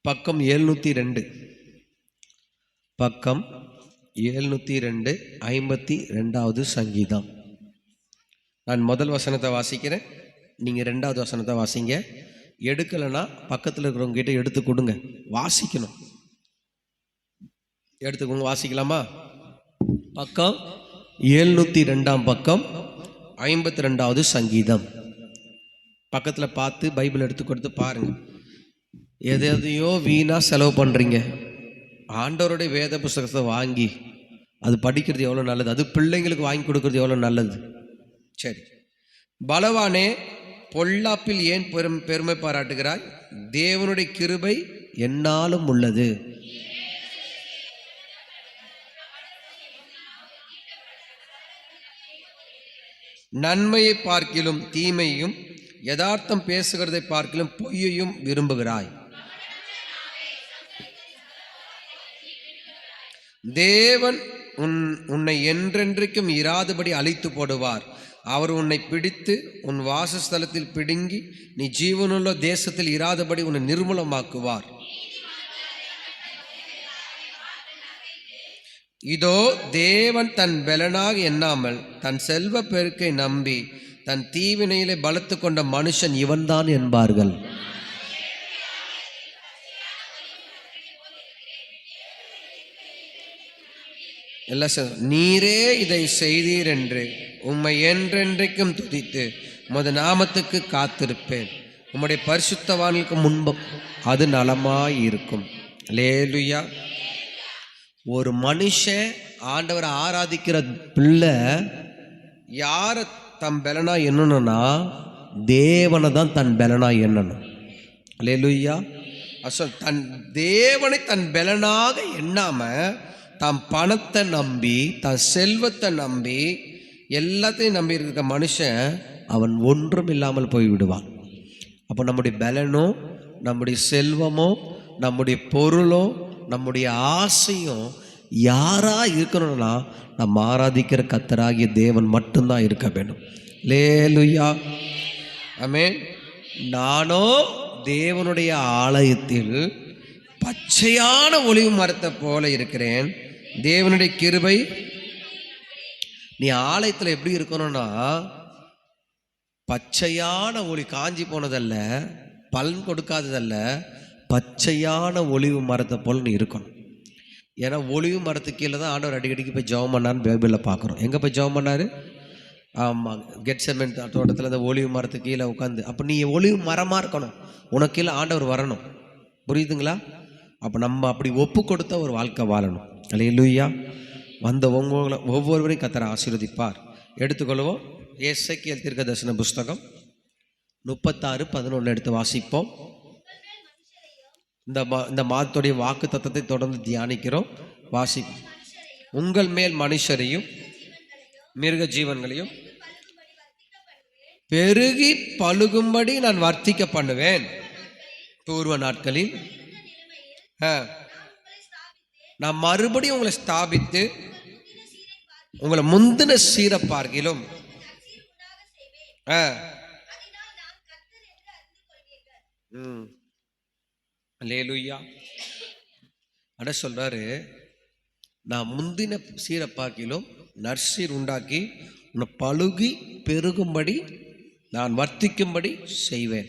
பக்கம் 702, பக்கம் 702, 52வது சங்கீதம். நான் முதல் வசனத்தை வாசிக்கிறேன், நீங்கள் 2வது வசனத்தை வாசிங்க. எடுக்கலைன்னா பக்கத்தில் இருக்கிறவங்க கிட்ட எடுத்து கொடுங்க, வாசிக்கணும். எடுத்துக்கோங்க, வாசிக்கலாமா? பக்கம் 702, பக்கம் 52வது சங்கீதம். பக்கத்தில் பார்த்து பைபிள் எடுத்து கொடுத்து பாருங்க. எதையோ வீணாக செலவு பண்ணுறீங்க. ஆண்டவருடைய வேத புஸ்தகத்தை வாங்கி அது படிக்கிறது எவ்வளோ நல்லது, அது பிள்ளைங்களுக்கு வாங்கி கொடுக்கறது எவ்வளோ நல்லது. சரி, பலவானே பொல்லாப்பில் ஏன் பெருமை பாராட்டுகிறாய்? தேவனுடைய கிருபை என்னாலும் உள்ளது. நன்மையை பார்க்கிலும் தீமையும், யதார்த்தம் பேசுகிறதை பார்க்கிலும் பொய்யையும் விரும்புகிறாய். தேவன் உன்னை என்றென்றைக்கும் இராதபடி அழித்து போடுவார். அவர் உன்னை பிடித்து உன் வாசஸ்தலத்தில் பிடுங்கி நீ ஜீவனுள்ள தேசத்தில் இராதபடி உன்னை நிர்மூலமாக்குவார். இதோ தேவன் தன் பலனாக எண்ணாமல் தன் செல்வ பெருக்கை நம்பி தன் தீவினையிலே பலத்து கொண்ட மனுஷன் இவன்தான் என்பார்கள். நீரே இதை செய்தீர் என்று உம்மை என்றென்றைக்கும் துதித்து உமது நாமத்துக்கு காத்திருப்பேன். உம்முடைய பரிசுத்தவான்களுக்கு முன்பு அது நலமாயிருக்கும். அல்லேலூயா. ஒரு மனுஷன் ஆண்டவரை ஆராதிக்கிற பிள்ளை யாரை தன் பலனா எண்ணணும்னா தேவனை தான் தன் பலனா எண்ணணும். அல்லேலூயா. தன் தேவனை தன் பலனாக எண்ணாம தன் பணத்தை நம்பி தன் செல்வத்தை நம்பி எல்லாத்தையும் நம்பி இருக்க மனுஷன் அவன் ஒன்றும் இல்லாமல் போய்விடுவான். அப்போ நம்முடைய பலனோ நம்முடைய செல்வமோ நம்முடைய பொருளோ நம்முடைய ஆசையும் யாரா இருக்கணும்னா நம்ம ஆராதிக்கிற கர்த்தராகிய தேவன் மட்டும்தான் இருக்க வேண்டும். அல்லேலூயா. ஆமென். நானோ தேவனுடைய ஆலயத்தில் பச்சையான ஒலிவு மரத்தை போல இருக்கிறேன். தேவனுடைய கிருபை. நீ ஆலயத்தில் எப்படி இருக்கணும்னா பச்சையான ஒளி, காஞ்சி போனதல்ல, பலன் கொடுக்காததல்ல, பச்சையான ஒலிவு மரத்தை போல் நீ இருக்கணும். ஏன்னா ஒலிவு மரத்துக்கு கீழே தான் ஆண்டவர் அடிக்கடிக்கு போய் ஜெபம் பண்ணான்னு பைபிளில் பார்க்குறோம். எங்கே போய் ஜெபம் பண்ணார்? ஆமாம், கெத்செமனே தோட்டத்தில் அந்த ஒலிவு மரத்துக்கு கீழே உட்காந்து. அப்போ நீ ஒலிவு மரமாக இருக்கணும், உனக்கு கீழே ஆண்டவர் வரணும். புரியுதுங்களா? அப்போ நம்ம அப்படி ஒப்பு கொடுத்த ஒரு வாழ்க்கை வாழணும். அல்லேலூயா. வந்த ஒவ்வொருவரையும் கர்த்தர் ஆசீர்வதிப்பார். எடுத்துக்கொள்வோம். எசேக்கியேல் தீர்க்கதரிசன புஸ்தகம் 36:11 எடுத்து வாசிப்போம். இந்த மாதத்துடைய வாக்கு தத்தத்தை தொடர்ந்து தியானிக்கிறோம். வாசிப்போம். உங்கள் மேல் மனுஷரையும் மிருக ஜீவன்களையும் பெருகி பழுகும்படி நான் வர்த்திக்க பண்ணுவேன். பூர்வ நாட்களில் நான் மறுபடியும் உங்களை ஸ்தாபித்து உங்களை முந்தின சீரை பார்க்கிலும் அல்லேலூயா. அட சொல்றாரு, நான் முந்தின சீரை பார்க்கிலும் நற்சீர் உண்டாக்கி உன்னை பழுகி பெருகும்படி நான் வர்த்திக்கும்படி செய்வேன்.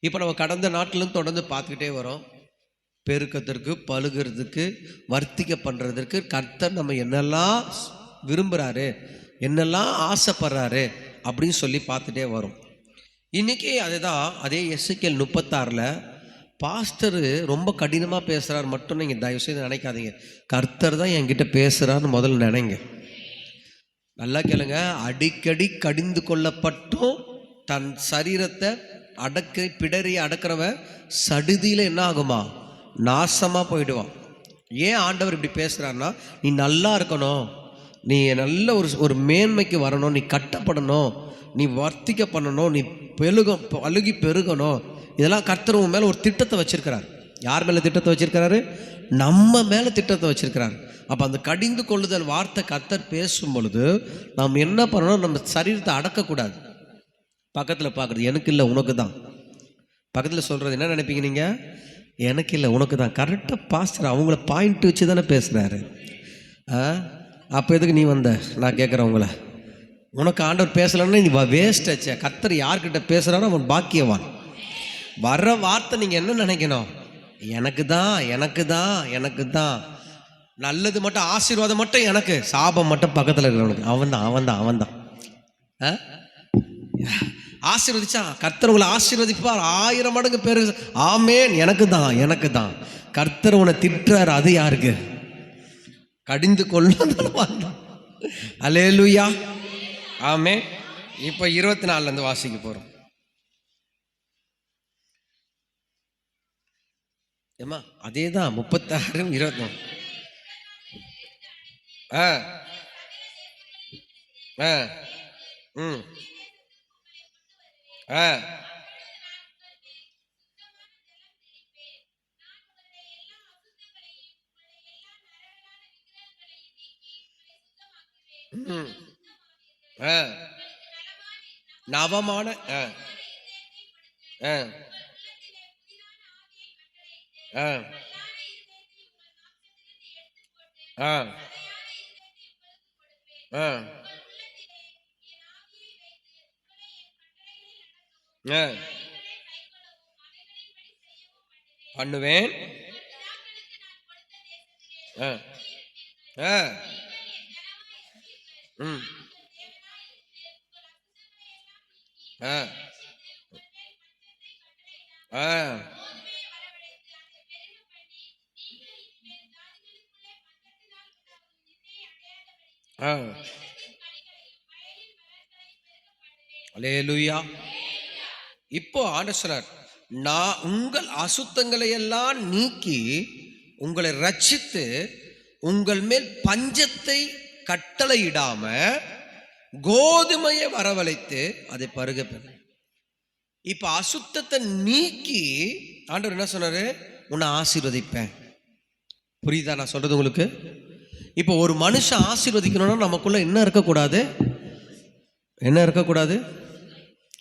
இப்போ நம்ம கடந்த நாட்களும் தொடர்ந்து பார்த்துக்கிட்டே வரோம். பெருக்கத்திற்கு, பழுகிறதுக்கு, வர்த்திக்க பண்ணுறதுக்கு கர்த்தர் நம்ம என்னெல்லாம் விரும்புகிறாரு, என்னெல்லாம் ஆசைப்படுறாரு அப்படின்னு சொல்லி பார்த்துட்டே வரும். இன்றைக்கி அதே எசேக்கியேல் 36 பாஸ்டர் ரொம்ப கடினமாக பேசுகிறார் மட்டும் நீங்கள் தயவுசெய்து நினைக்காதீங்க. கர்த்தர் தான் என்கிட்ட பேசுகிறான்னு முதல்ல நினைங்க. நல்லா கேளுங்க. அடிக்கடி கடிந்து கொள்ளப்பட்டும் தன் சரீரத்தை பிடரி அடக்கிறவன் சடுதியில் என்ன ஆகுமா? நாசமாக போயிடுவான். ஏன் ஆண்டவர் இப்படி பேசுகிறாருன்னா, நீ நல்லா இருக்கணும், நீ நல்ல ஒரு மேன்மைக்கு வரணும், நீ கட்டப்படணும், நீ வர்த்திக்க பண்ணணும், நீ பழுகி பெருகணும். இதெல்லாம் கர்த்தர் உன் மேலே ஒரு திட்டத்தை வச்சிருக்கிறார். யார் மேலே திட்டத்தை வச்சிருக்கிறாரு? நம்ம மேலே திட்டத்தை வச்சிருக்கிறார். அப்போ அந்த கடிந்து கொள்ளுதல் வார்த்தை கர்த்தர் பேசும் பொழுது நாம் என்ன பண்ணணும்? நம்ம சரீரத்தை அடக்கக்கூடாது. பக்கத்தில் பார்க்குறது எனக்கு இல்லை, உனக்கு தான். பக்கத்தில் சொல்கிறது என்ன நினைப்பீங்க நீங்கள்? எனக்கு இல்லை, உனக்கு தான். கரெக்டாக பாஸ்டர் அவங்கள பாயிண்ட் வச்சு தானே பேசுகிறாரு. அப்போ எதுக்கு நீ வந்த? நான் கேட்குறேன் உங்களை, உனக்கு ஆண்டவர் பேசலைன்னா நீ வேஸ்ட் ஆச்சே. கர்த்தர் யார்கிட்ட பேசுகிறாரோ அவன் பாக்கியவான். வர்ற வார்த்தை நீங்கள் என்ன நினைக்கணும்? எனக்கு தான், எனக்கு தான், எனக்கு தான். நல்லது மட்டும், ஆசீர்வாதம் மட்டும் எனக்கு, சாபம் மட்டும் பக்கத்தில் இருக்கிறவனுக்கு. அவன்தான் அவன்தான் அவன்தான். ஆசீர்வதிச்சா கர்த்தர் உங்களை ஆசீர்வதிப்பார் 1000 மடங்கு பேரு. ஆமேன். எனக்கு தான், எனக்கு தான். கர்த்தர் உன்னை திட்டுறாரு, அது யாருக்கு? கடிந்து கொள்ளும். அல்லேலூயா, ஆமே. இப்போ 24 வாசிக்க போறோம். ஏமா அதே தான் 36 24. நவமான பண்ணுவேன். அல்லேலூயா. இப்போ ஆண்டவர் சொல்றார், நான் உங்கள் அசுத்தங்களை எல்லாம் நீக்கி உங்களை ரட்சித்து உங்கள் மேல் பஞ்சத்தை கட்டளையிடாம கோதுமையை வரவழைத்து அதை பருக. இப்ப அசுத்தத்தை நீக்கி ஆண்டவர் என்ன சொன்னாரு? உன்னை ஆசீர்வதிப்பேன். புரியுதா நான் சொல்றது உங்களுக்கு? இப்போ ஒரு மனுஷன் ஆசீர்வதிக்கணும்னா நமக்குள்ள என்ன இருக்கக்கூடாது? என்ன இருக்கக்கூடாது?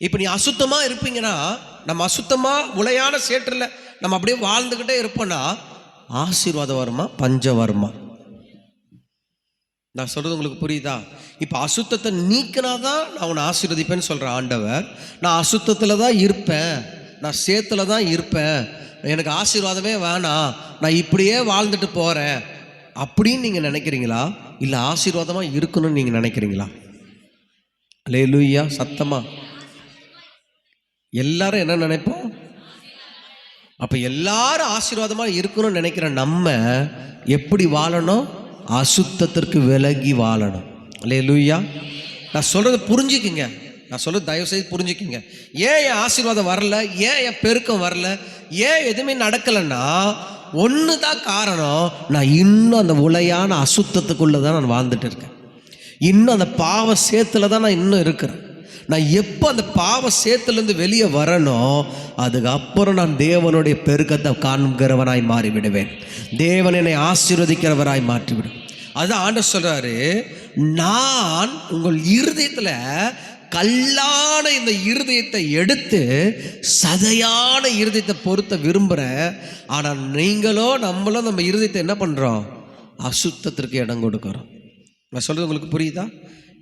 இப்போ நீ அசுத்தமா இருப்பீங்கன்னா, நம்ம அசுத்தமா முளையான சேற்றில் நம்ம அப்படியே வாழ்ந்துகிட்டே இருப்போம்னா ஆசீர்வாதம் வருமா பஞ்சம் வருமா? நான் சொல்றது உங்களுக்கு புரியுதா? இப்போ அசுத்தத்தை நீக்கினாதான் நான் உன்னை ஆசீர்வதிப்பேன்னு சொல்ற ஆண்டவர், நான் அசுத்தத்தில் தான் இருப்பேன், நான் சேத்துல தான் இருப்பேன், எனக்கு ஆசீர்வாதமே வேணாம், நான் இப்படியே வாழ்ந்துட்டு போறேன் அப்படின்னு நீங்க நினைக்கிறீங்களா? இல்லை ஆசீர்வாதமா இருக்கணும்னு நீங்க நினைக்கிறீங்களா? அல்லேலூயா. சத்தமா எல்லாரும் என்ன நினைப்போம்? அப்ப எல்லாரும் ஆசீர்வாதமா இருக்கணும்னு நினைக்கிற நம்ம எப்படி வாழணும்? அசுத்தத்திற்கு விலகி வாழணும். அல்லேலூயா. நான் சொல்றதை புரிஞ்சுக்குங்க, நான் சொல்றது தயவு செய்து புரிஞ்சுக்குங்க. ஏன் என் ஆசீர்வாதம் வரல, ஏன் என் பெருக்கம் வரல, ஏன் எதுவுமே நடக்கலைன்னா ஒன்று தான் காரணம். நான் இன்னும் அந்த உளையான அசுத்தத்துக்குள்ளே தான் நான் வாழ்ந்துட்டு இருக்கேன். இன்னும் அந்த பாவ சேத்துல தான் நான் இன்னும் இருக்கிறேன். நான் எப்போ அந்த பாவ சேத்துலேருந்து வெளியே வரணும், அதுக்கப்புறம் நான் தேவனுடைய பெருக்கத்தை காண்கிறவனாய் மாறிவிடுவேன். தேவன் என்னை ஆசீர்வதிக்கிறவராய் மாற்றிவிடும். அதுதான் ஆண்டவர் சொல்றாரு, நான் உங்கள் இருதயத்தில் கல்லான இந்த இருதயத்தை எடுத்து சதையான இருதயத்தை பொறுத்த விரும்புகிறேன். ஆனால் நீங்களோ நம்மளும் நம்ம இருதயத்தை என்ன பண்ணுறோம்? அசுத்தத்திற்கு இடம் கொடுக்குறோம். நான் சொல்கிறது உங்களுக்கு புரியுதா?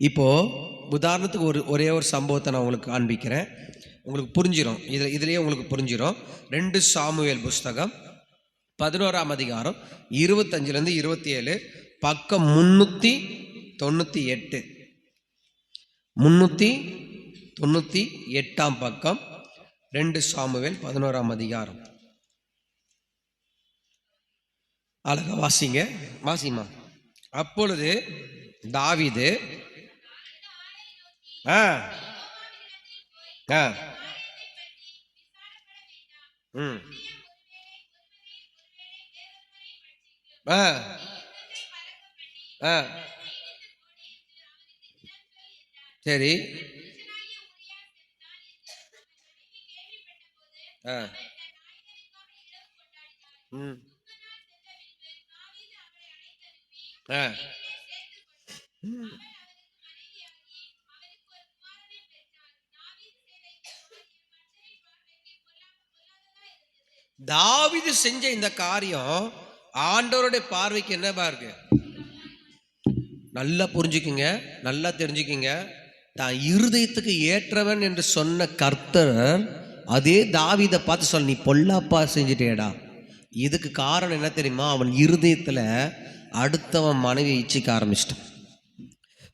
இப்போது உதாரணத்துக்கு ஒரே ஒரு சம்பவத்தை நான் உங்களுக்கு காண்பிக்கிறேன், உங்களுக்கு புரிஞ்சிடும். இதுலேயே உங்களுக்கு புரிஞ்சிடும். 2 சாமுவேல் புஸ்தகம் 11ஆம் அதிகாரம் 25 27 பக்கம் 398. 398ஆம் பக்கம், 2 சாமுவேல் 11ஆம் அதிகாரம். அழகா வாசிங்க, வாசிமா. அப்பொழுது தாவீது சரி தாவீது செஞ்ச இந்த காரியம் ஆண்டவருடைய பார்வைக்கு என்னவா இருக்கு? நல்லா புரிஞ்சுக்குங்க, நல்லா தெரிஞ்சுக்குங்க. தான் இருதயத்துக்கு ஏற்றவன் என்று சொன்ன கர்த்தர் அதே தாவீதை பார்த்து சொல்ல, நீ பொல்லாப்பா செஞ்சுட்டேடா. இதுக்கு காரணம் என்ன தெரியுமா? அவன் இருதயத்தில் அடுத்தவன் மனைவியை இச்சிக்க ஆரம்பிச்சிட்டான்.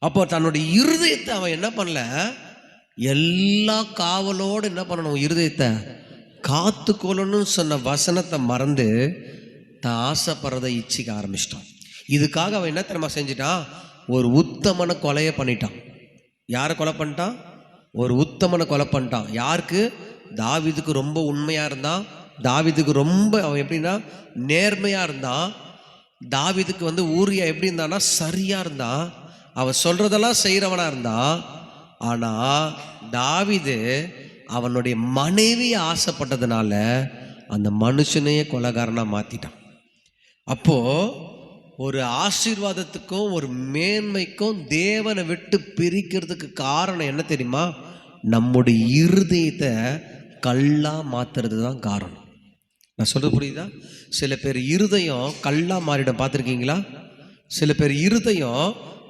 அப்போ தன்னுடைய இருதயத்தை அவன் என்ன பண்ணல, எல்லா காவலோடு என்ன பண்ணணும், இருதயத்தை காத்துக்கொள்ளணும்னு சொன்ன வசனத்தை மறந்து தான் ஆசைப்படுறதை இச்சிக்க ஆரம்பிச்சிட்டான். இதுக்காக அவன் என்ன தெரியுமா செஞ்சிட்டான்? ஒரு உத்தமனை கொலையை பண்ணிட்டான். யாரை கொலை பண்ணிட்டான்? ஒரு உத்தமனை கொலை பண்ணிட்டான். யாருக்கு? தாவீதுக்கு ரொம்ப உண்மையாக இருந்தான். தாவீதுக்கு ரொம்ப அவன் எப்படின்னா நேர்மையாக இருந்தான். தாவீதுக்கு ஊரியா எப்படி இருந்தான்னா சரியாக இருந்தான். அவன் சொல்கிறதெல்லாம் செய்கிறவனாக இருந்தான். ஆனால் தாவீது அவனுடைய மனைவியை ஆசைப்பட்டதுனால அந்த மனுஷனையே கொலைகாரனாக மாற்றிட்டான். அப்போது ஒரு ஆசீர்வாதத்துக்கும் ஒரு மேன்மைக்கும் தேவனை விட்டு பிரிக்கிறதுக்கு காரணம் என்ன தெரியுமா? நம்முடைய இருதயத்தை கல்லாக மாற்றுறது தான் காரணம். நான் சொல்கிறது புரியுதா? சில பேர் இருதயம் கல்லாக மாறிடும், பார்த்துருக்கீங்களா? சில பேர் இருதயம்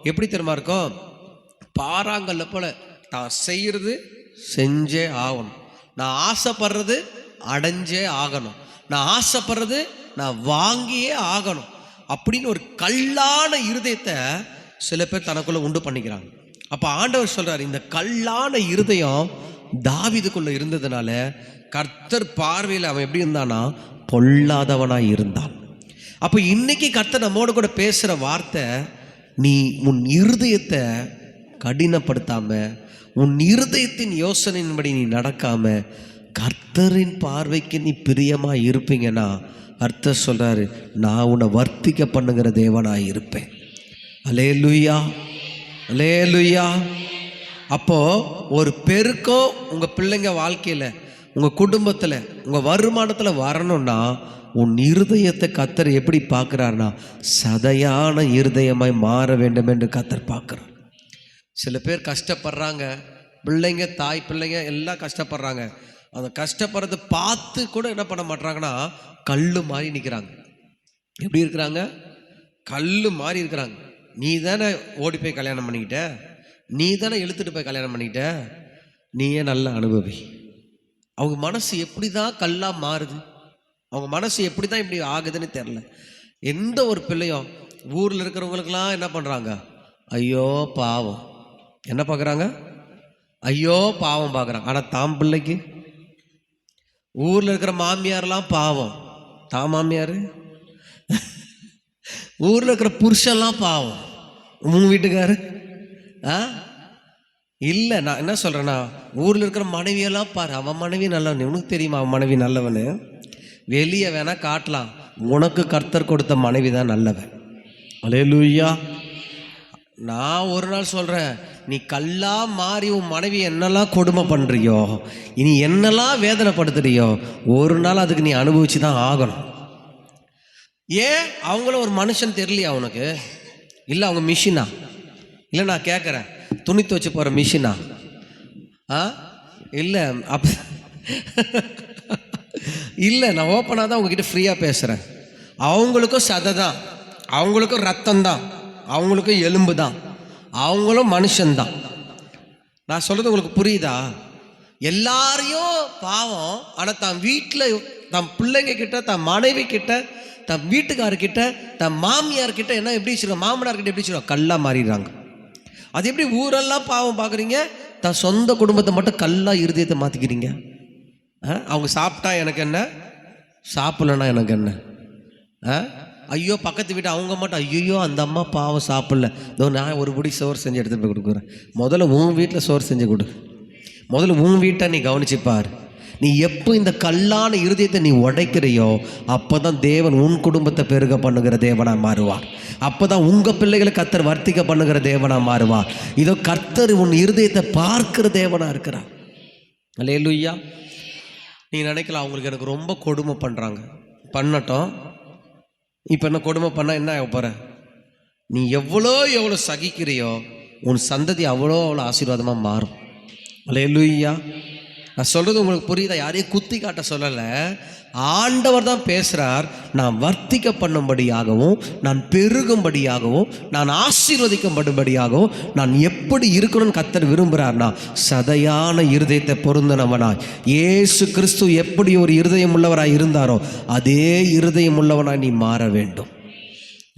எப்படி தெரியுமா இருக்கும்? பாறாங்கல்ல போல் தான் செய்கிறது செஞ்சே ஆகணும். நான் ஆசைப்படுறது அடைஞ்சே ஆகணும். நான் ஆசைப்படுறது நான் வாங்கியே ஆகணும் அப்படின்னு ஒரு கல்லான இருதயத்தை சில பேர் தனக்குள்ளே உண்டு பண்ணிக்கிறாங்க. அப்போ ஆண்டவர் சொல்கிறார், இந்த கல்லான இருதயம் தாவீதுக்குள்ளே இருந்ததுனால கர்த்தர் பார்வையில் அவன் எப்படி இருந்தானா? பொல்லாதவனாக இருந்தான். அப்போ இன்னைக்கு கர்த்தர் நம்மோடு கூட பேசுகிற வார்த்தை, நீ உன் இருதயத்தை கடினப்படுத்தாம, உன் இருதயத்தின் யோசனையின்படி நீ நடக்காம கர்த்தரின் பார்வைக்கு நீ பிரியமாக இருப்பீங்கன்னா கர்த்தர் சொல்கிறாரு, நான் உன்னை வர்த்திக்க பண்ணுகிற தேவனாக இருப்பேன். அல்லேலூயா, அல்லேலூயா. அப்போது ஒரு பெருக்கம் உங்கள் பிள்ளைங்க வாழ்க்கையில், உங்கள் குடும்பத்தில், உங்கள் வருமானத்தில் வரணும்னா உன் இருதயத்தை கர்த்தர் எப்படி பார்க்குறாருன்னா சதையான இருதயமாய் மாற வேண்டும் என்று கர்த்தர் பார்க்குறார். சில பேர் கஷ்டப்படுறாங்க, பிள்ளைங்க, தாய் பிள்ளைங்க எல்லாம் கஷ்டப்படுறாங்க. அந்த கஷ்டப்படுறதை பார்த்து கூட என்ன பண்ண மாட்டாங்கன்னா கல் மாதிரி நிற்கிறாங்க. எப்படி இருக்கிறாங்க? கல் மாதிரி இருக்கிறாங்க. நீ தானே ஓடி போய் கல்யாணம் பண்ணிக்கிட்ட, நீ தானே இழுத்துட்டு போய் கல்யாணம் பண்ணிக்கிட்ட, நீயே நல்ல அனுபவி. அவங்க மனசு எப்படி தான் கல்லாக மாறுது, அவங்க மனசு எப்படி தான் இப்படி ஆகுதுன்னு தெரில. எந்த ஒரு பிள்ளையும் ஊரில் இருக்கிறவங்களுக்கெல்லாம் என்ன பண்ணுறாங்க? ஐயோ பாவம் என்ன பார்க்குறாங்க? ஐயோ பாவம் பார்க்குறாங்க. ஆனால் தாம் பிள்ளைக்கு ஊரில் இருக்கிற மாமியாரெலாம் பாவம், தான் மாமியார். ஊரில் இருக்கிற புருஷன்லாம் பாவம், உங்கள் வீட்டுக்காரு. இல்லை, நான் என்ன சொல்கிறேன்னா, ஊரில் இருக்கிற மனைவியெல்லாம் பாரு, அவன் மனைவி நல்லவன். உனக்கு தெரியுமா அவன் மனைவி நல்லவனு? வெளியே வேணா காட்டலாம், உனக்கு கர்த்தர் கொடுத்த மனைவி தான் நல்லவன். அல்லேலூயா. நான் ஒரு நாள் சொல்கிறேன், நீ கல்லா மாறி உன் மனைவி என்னெல்லாம் கொடுமை பண்ணுறியோ, இனி என்னெல்லாம் வேதனைப்படுத்துறியோ, ஒரு நாள் அதுக்கு நீ அனுபவிச்சு தான் ஆகணும். ஏன்? அவங்கள ஒரு மனுஷன் தெரியலையா உனக்கு? இல்லை அவங்க மிஷினா? இல்லை நான் கேட்குறேன், துணி துவச்சி போகிற மிஷினா? இல்லை இல்லை, நான் ஓப்பனாக தான் உங்ககிட்ட ஃப்ரீயாக பேசுகிறேன். அவங்களுக்கும் சதை தான், அவங்களுக்கும் ரத்தம் தான், அவங்களுக்கும் எலும்பு தான், அவங்களும் மனுஷன்தான். நான் சொல்கிறது உங்களுக்கு புரியுதா? எல்லாரையும் பாவம். ஆனால் தன் வீட்டில் தன் பிள்ளைங்க கிட்ட, தன் மனைவி கிட்ட, தன் வீட்டுக்காரர்கிட்ட, தன் மாமியார்கிட்ட என்ன எப்படி வச்சுருக்கோம், மாமனார்கிட்ட எப்படி வச்சுருக்கோம், கல்லாக மாறிடுறாங்க. அது எப்படி ஊரெல்லாம் பாவம் பார்க்குறீங்க, தன் சொந்த குடும்பத்தை மட்டும் கல்லாக இருதயத்தை மாற்றிக்கிறீங்க. அவங்க சாப்பிட்டா எனக்கு என்ன, சாப்பிட்லன்னா எனக்கு என்ன? ஐயோ பக்கத்து வீட்டு அவங்க மட்டும், ஐயோ அந்த அம்மா பாவம் சாப்பிடல, இதோ நான் ஒரு பிடி சோறு செஞ்சு எடுத்துகிட்டு போய் கொடுக்குறேன். முதல்ல உன் வீட்டில் சோறு செஞ்சு கொடு, முதல்ல உன் வீட்டை நீ கவனிச்சுப்பார். நீ எப்போ இந்த கல்லான இருதயத்தை நீ உடைக்கிறையோ அப்போ தான் தேவன் உன் குடும்பத்தை பெருக பண்ணுகிற தேவனாக மாறுவார். அப்போ தான் உங்கள் பிள்ளைகளை கர்த்தர் வர்த்திக்க பண்ணுகிற தேவனாக மாறுவார். இதோ கர்த்தர் உன் இருதயத்தை பார்க்கிற தேவனாக இருக்கிறார். அல்லேலூயா. நீ நினைக்கலாம், அவங்களுக்கு எனக்கு ரொம்ப கொடுமை பண்ணுறாங்க, பண்ணட்டும். இப்போ என்ன கொடுமை பண்ணால் என்ன ஆக போகிற? நீ எவ்வளோ சகிக்கிறியோ உன் சந்ததி அவ்வளோ ஆசீர்வாதமாக மாறும். அல்லேலூயா. நான் சொல்றது உங்களுக்கு புரியுதா? யாரையும் குத்தி காட்ட சொல்லலை. ஆண்டவர் தான் பேசுகிறார். நான் வர்த்திக்க பண்ணும்படியாகவும், நான் பெருகும்படியாகவும், நான் ஆசீர்வதிக்கப்படும்படியாகவும் நான் எப்படி இருக்கணும்னு கர்த்தர் விரும்புகிறார்னா, சதையான இருதயத்தை பொருந்தினவனாய், இயேசு கிறிஸ்து எப்படி ஒரு இருதயம் உள்ளவராய் இருந்தாரோ அதே இருதயம் உள்ளவனாய் நீ மாற வேண்டும்.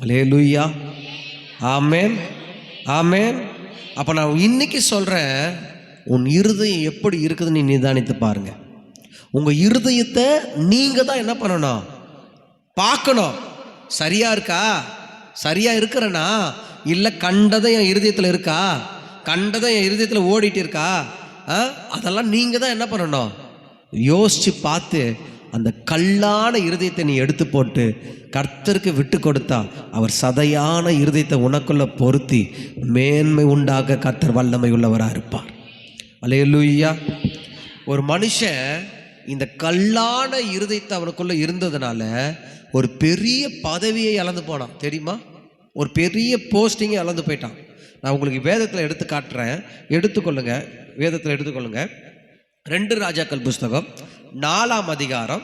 அல்லேலூயா, ஆமென், ஆமென். அப்போ நான் இன்னைக்கு சொல்கிறேன், உன் இருதயம் எப்படி இருக்குதுன்னு நீ நிதானித்து பாருங்க. உங்கள் இருதயத்தை நீங்கள் தான் என்ன பண்ணணும்? பார்க்கணும். சரியா இருக்கா? சரியா இருக்கிறனா? இல்லை கண்டதை என் இருதயத்தில் இருக்கா, கண்டதை என் இருதயத்தில் ஓடிட்டு இருக்கா? அதெல்லாம் நீங்கள் தான் என்ன பண்ணணும்? யோசித்து பார்த்து அந்த கல்லான இருதயத்தை நீ எடுத்து போட்டு கர்த்தருக்கு விட்டு கொடுத்தா அவர் சதையான இருதயத்தை உனக்குள்ள பொருத்தி மேன்மை உண்டாக கர்த்தர் வல்லமை உள்ளவராக இருப்பார். அல்லேலூயா. ஒரு மனுஷன் இந்த கல்லான இருதயத்தை அவனுக்குள்ள இருந்ததுனால ஒரு பெரிய பதவியை இழந்து போனான் தெரியுமா? ஒரு பெரிய போஸ்டிங்கை இழந்து போயிட்டான். நான் உங்களுக்கு வேதத்தில் எடுத்து காட்டுறேன், எடுத்துக்கொள்ளுங்க. வேதத்தில் எடுத்துக்கொள்ளுங்க. 2 ராஜாக்கள் புஸ்தகம் 4ஆம் அதிகாரம்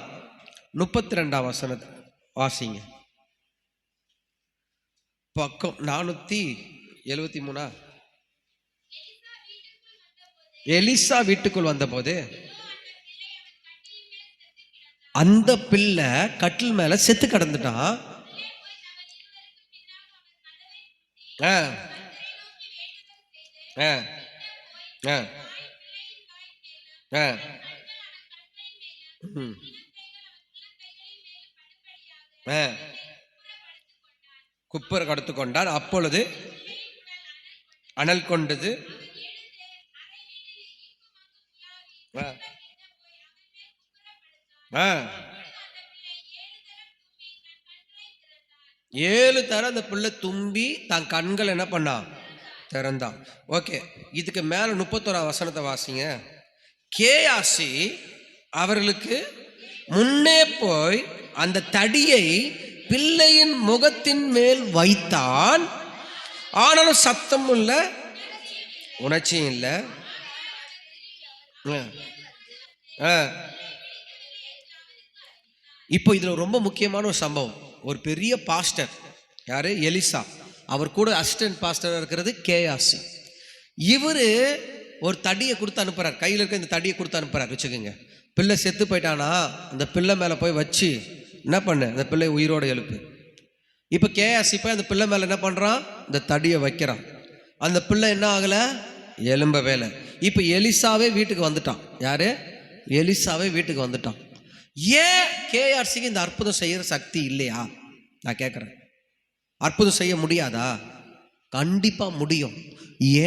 32ஆம் வசனத்தை வாசிங்க. பக்கம் 473. எலிசா வீட்டுக்குள் வந்தபோது அந்த பிள்ளை கட்டில் மேல செத்து கிடந்துட்டான். குப்பரை கடத்து கொண்டான். அப்பொழுது அனல் கொண்டது. ஏழு தர அந்த பிள்ளை தும்பி தன் கண்கள் என்ன பண்ணான்? திறந்தான். ஓகே, இதுக்கு மேல 31ஆம் வசனத்தை வாசிங்க. கேயாசி அவர்களுக்கு முன்னே போய் அந்த தடியை பிள்ளையின் முகத்தின் மேல் வைத்தான். ஆனாலும் சத்தம் இல்லை, உணர்ச்சியும் இல்லை. இப்போ இதுல ரொம்ப முக்கியமான ஒரு சம்பவம். ஒரு பெரிய பாஸ்டர், யாரு? எலிசா. அவர் கூட அசிஸ்டன்ட் பாஸ்டர் இருக்கிறது கேயாசி. இவரு ஒரு தடியை கொடுத்து அனுப்புறார். கையில் இருக்க இந்த தடியை கொடுத்து அனுப்புறார். வச்சுக்கோங்க, பிள்ளை செத்து போயிட்டானா அந்த பிள்ளை மேலே போய் வச்சு என்ன பண்ணு, அந்த பிள்ளை உயிரோடு எழுப்பு. இப்போ கேயாசி போய் அந்த பிள்ளை மேலே என்ன பண்ணுறான்? இந்த தடியை வைக்கிறான். அந்த பிள்ளை என்ன ஆகலை? எலும்ப வேலை. இப்போ எலிசாவே வீட்டுக்கு வந்துட்டான். யாரு? எலிசாவே வீட்டுக்கு வந்துட்டான். ஏன் கேஆர்சிக்கு இந்த அற்புதம் செய்கிற சக்தி இல்லையா? நான் கேட்குறேன். அற்புதம் செய்ய முடியாதா? கண்டிப்பாக முடியும்.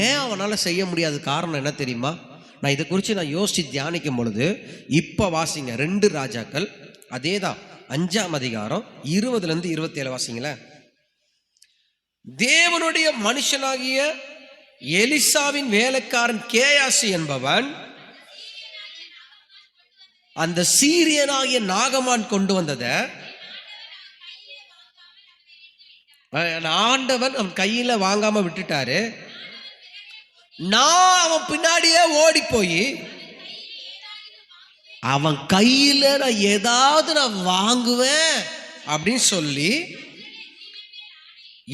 ஏன் அவனால் செய்ய முடியாத காரணம் என்ன தெரியுமா? நான் இதை குறித்து நான் யோசித்து தியானிக்கும் பொழுது இப்போ வாசிங்க 2 ராஜாக்கள், அதே தான் 5ஆம் அதிகாரம் 20லேருந்து 27 வாசிங்களேன். தேவனுடைய மனுஷனாகிய எலிசாவின் வேலைக்காரன் கேயாசி என்பவன் அந்த சீரியனாகிய நாகமான் கொண்டு வந்ததை ஆண்டவன் அவன் கையில வாங்காம விட்டுட்டாரு. நான் அவன் பின்னாடியே ஓடி போய் அவன் கையில நான் ஏதாவது நான் வாங்குவேன் அப்படின்னு சொல்லி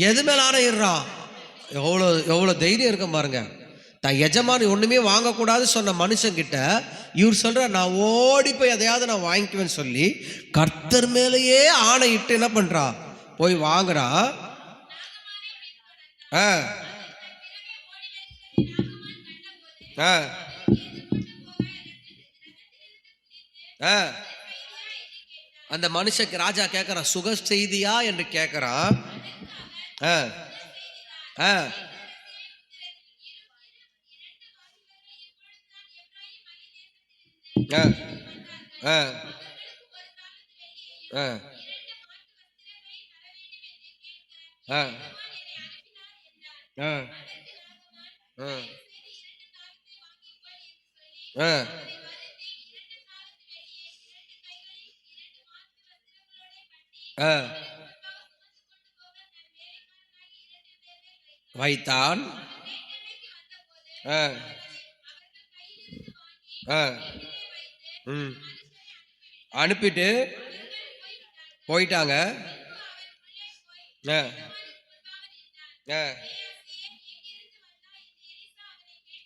எது மேல ஆணையிடுறான்? எவ்வளோ தைரியம் இருக்க பாருங்க. தான் எஜமானி ஒன்றுமே வாங்கக்கூடாது சொன்ன மனுஷங்கிட்ட இவர் சொல்ற நான் ஓடி போய் எதையாவது நான் வாங்கிக்குவேன்னு சொல்லி கர்த்தர் மேலேயே ஆணையிட்டு என்ன பண்றா? போய் வாங்குறா. அந்த மனுஷக்கு ராஜா கேட்கிறான், சுக செய்தியா என்று கேட்கிறான். வைத்தான். ம் அனுப்பிட்டு போயிட்டாங்க. ஆ ஆ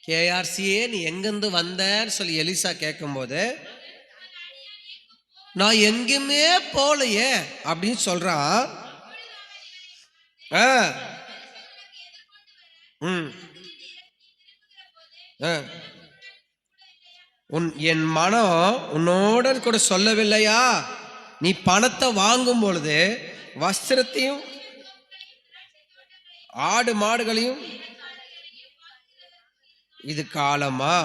கேஆர்சியே நீ எங்கேருந்து வந்தன்னு சொல்லி எலிசா கேட்கும்போது, நான் எங்கேயுமே போகலையே அப்படின்னு சொல்றான். ஆ ம் ஆ என் மனம் உன்னோட கூட சொல்லவில்லையா, நீ பணத்தை வாங்கும் பொழுது வஸ்திரத்தையும் ஆடு மாடுகளையும் இது காலமா,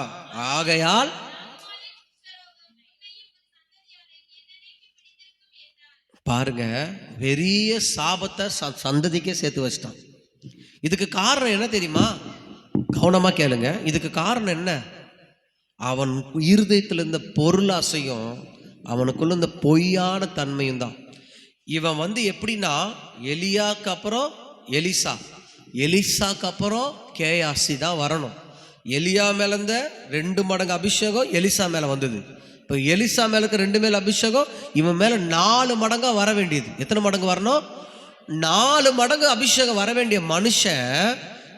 ஆகையால் பாருங்க, பெரிய சாபத்தை சந்ததிக்கே சேர்த்து வச்சிட்டான். இதுக்கு காரணம் என்ன தெரியுமா? கவனமா கேளுங்க. இதுக்கு காரணம் என்ன? அவன் இருதயத்தில் இருந்த பொருளாசையும் அவனுக்குள்ள இந்த பொய்யான தன்மையும் தான். இவன் எப்படின்னா, எலியாக்கு அப்புறம் எலிசா, எலிசாக்கு அப்புறம் கேயாசி தான் வரணும். எலியா மேல இருந்த 2 மடங்கு அபிஷேகம் எலிசா மேல வந்தது. இப்போ எலிசா மேலுக்கு 2 மேல அபிஷேகம், இவன் மேல 4 மடங்கா வர வேண்டியது. எத்தனை மடங்கு வரணும்? 4 மடங்கு அபிஷேகம் வர வேண்டிய மனுஷன்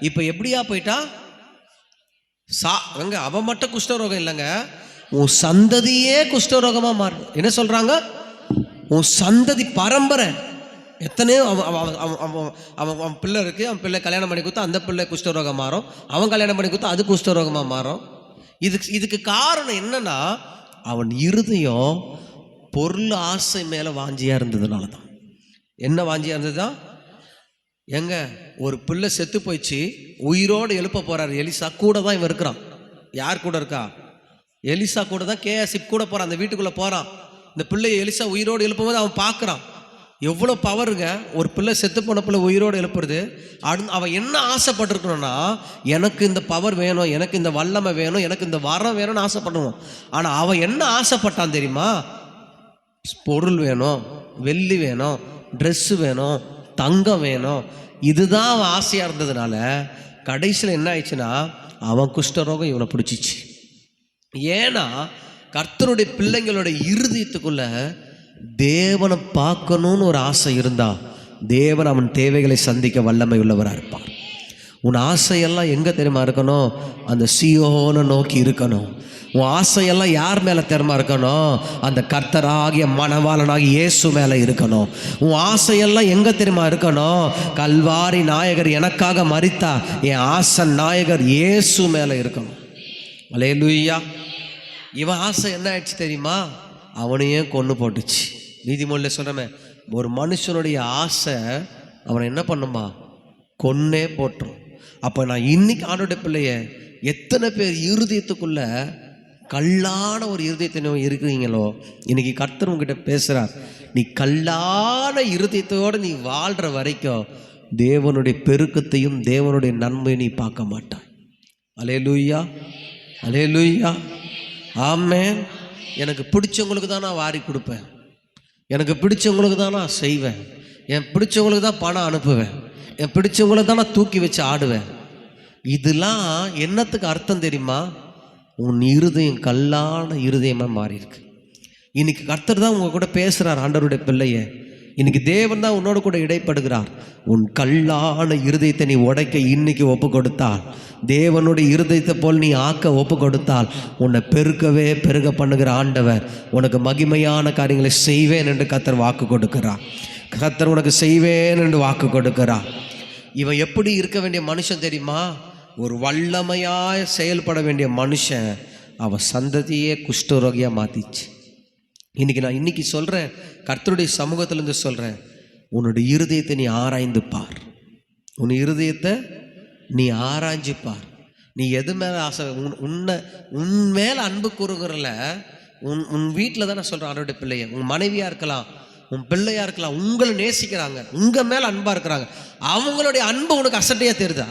இப்ப எப்படியா போயிட்டா? அவன் மட்டும் குஷ்டரோகம் இல்லைங்க, உன் சந்ததியே குஷ்டரோகமா மாறு. என்ன சொல்றாங்க? உன் சந்ததி பரம்பரை எத்தனையோ அவன் பிள்ளை இருக்கு, அவன் பிள்ளை கல்யாணம் பண்ணி கொடுத்தா அந்த பிள்ளை குஷ்டரோகம் மாறும், அவன் கல்யாணம் பண்ணி கொடுத்தா அது குஷ்டரோகமா மாறும். இதுக்கு காரணம் என்னன்னா, அவன் இருதயம் பொருள் ஆசை மேல வாஞ்சியா இருந்ததுனால தான். என்ன வாஞ்சியா இருந்ததுதான்? எங்க ஒரு பிள்ளை செத்து போயிடுச்சு, உயிரோடு எழுப்ப போறாரு எலிசா. கூட தான் இவன் இருக்கிறான். யார் கூட இருக்கா? எலிசா கூட தான். கேஆசிப் கூட போறான், அந்த வீட்டுக்குள்ள போறான். இந்த பிள்ளையை எலிசா உயிரோடு எழுப்பும் போது அவன் பார்க்குறான். எவ்வளோ பவருங்க ஒரு பிள்ளை, செத்து போன பிள்ளை உயிரோடு எழுப்புறது. அவன் என்ன ஆசைப்பட்டிருக்கணும்னா, எனக்கு இந்த பவர் வேணும், எனக்கு இந்த வல்லமை வேணும், எனக்கு இந்த வரம் வேணும்னு ஆசைப்படணும். ஆனால் அவன் என்ன ஆசைப்பட்டான் தெரியுமா? பொருள் வேணும், வெள்ளி வேணும், ட்ரெஸ்ஸு வேணும், தங்கம் வேணும். இதுதான் அவன் ஆசையாக இருந்ததுனால கடைசியில் என்ன ஆயிடுச்சுன்னா, அவன் குஷ்டரோகம் இவனை பிடிச்சிச்சு. ஏன்னா கர்த்தருடைய பிள்ளைங்களோட இருதயத்துக்குள்ள தேவனை பார்க்கணும்னு ஒரு ஆசை இருந்தா, தேவன் அவன் தேவைகளை சந்திக்க வல்லமை உள்ளவராக இருப்பார். உன் ஆசையெல்லாம் எங்கே தெரியுமா இருக்கணும்? அந்த சீயோனை நோக்கி இருக்கணும். உன் ஆசையெல்லாம் யார் மேலே தெரியுமா இருக்கணும்? அந்த கர்த்தராகிய மணவாளனாகிய இயேசு மேலே இருக்கணும். உன் ஆசையெல்லாம் எங்கே தெரியுமா இருக்கணும்? கல்வாரி நாயகர் எனக்காக மரித்தா, என் ஆசை நாயகர் இயேசு மேலே இருக்கணும். அல்லேலூயா. இவன் ஆசை என்ன ஆயிடுச்சு தெரியுமா? அவனையே கொன்று போட்டுச்சு. நீதிமொழியில் சொல்கிறமே, ஒரு மனுஷனுடைய ஆசை அவனை என்ன பண்ணுமா? கொன்னே போட்டுரும். அப்போ நான் இன்னைக்கு ஆண்டோட பிள்ளைய, எத்தனை பேர் இருதயத்துக்குள்ள கல்லான ஒரு இருதயத்தை இருக்கிறீங்களோ, இன்னைக்கு கர்த்தர் உங்ககிட்ட பேசுகிறார். நீ கல்லான இருதயத்தோடு நீ வாழ்கிற வரைக்கும் தேவனுடைய பெருக்கத்தையும் தேவனுடைய நன்மையும் நீ பார்க்க மாட்டாய். அல்லேலூயா, அல்லேலூயா, ஆமென். எனக்கு பிடிச்சவங்களுக்கு தான் நான் வாரி கொடுப்பேன், எனக்கு பிடிச்சவங்களுக்கு தான் நான் செய்வேன், என் பிடிச்சவங்களுக்கு தான் பணம் அனுப்புவேன், என் பிடிச்சவங்களுக்கு தான் நான் தூக்கி வச்சு ஆடுவேன். இதெல்லாம் என்னத்துக்கு அர்த்தம் தெரியுமா? உன் இருதயம் கல்லான இருதயமாக மாறி இருக்கு. இன்னைக்கு கர்த்தர் தான் உங்க கூட பேசுகிறார். ஆண்டவருடைய பிள்ளைய, இன்னைக்கு தேவன் தான் உன்னோட கூட இடைப்படுகிறார். உன் கல்லான இருதயத்தை நீ உடைக்க இன்னைக்கு ஒப்பு கொடுத்தால், தேவனுடைய இருதயத்தை போல் நீ ஆக்க ஒப்பு கொடுத்தால், உன்னை பெருக்கவே பெருக பண்ணுகிற ஆண்டவர் உனக்கு மகிமையான காரியங்களை செய்வேன் என்று கர்த்தர் வாக்கு கொடுக்கிறார். கர்த்தர் உனக்கு செய்வேன் என்று வாக்கு கொடுக்கிறார். இவன் எப்படி இருக்க வேண்டிய மனுஷன் தெரியுமா? ஒரு வல்லமையாய் செயல்பட வேண்டிய மனுஷன், அவன் சந்ததியே குஷ்டரோகியாக மாற்றிச்சு. இன்னைக்கு சொல்கிறேன், கர்த்தருடைய சமூகத்திலேருந்து சொல்கிறேன், உன்னுடைய இருதயத்தை நீ ஆராய்ந்து பார். உன் இருதயத்தை நீ ஆராய்ஞ்சு பார். நீ எது மேலே ஆசை? உன் மேலே அன்பு கூறுகிறல, உன் வீட்டில் தான் நான் சொல்கிறேன். ஆண்டவருடைய பிள்ளைய, உன் மனைவியாக இருக்கலாம், உன் பிள்ளையாக இருக்கலாம், உங்களை நேசிக்கிறாங்க, உங்கள் மேலே அன்பாக இருக்கிறாங்க. அவங்களுடைய அன்பு உனக்கு அசட்டையாக தெரியுதா?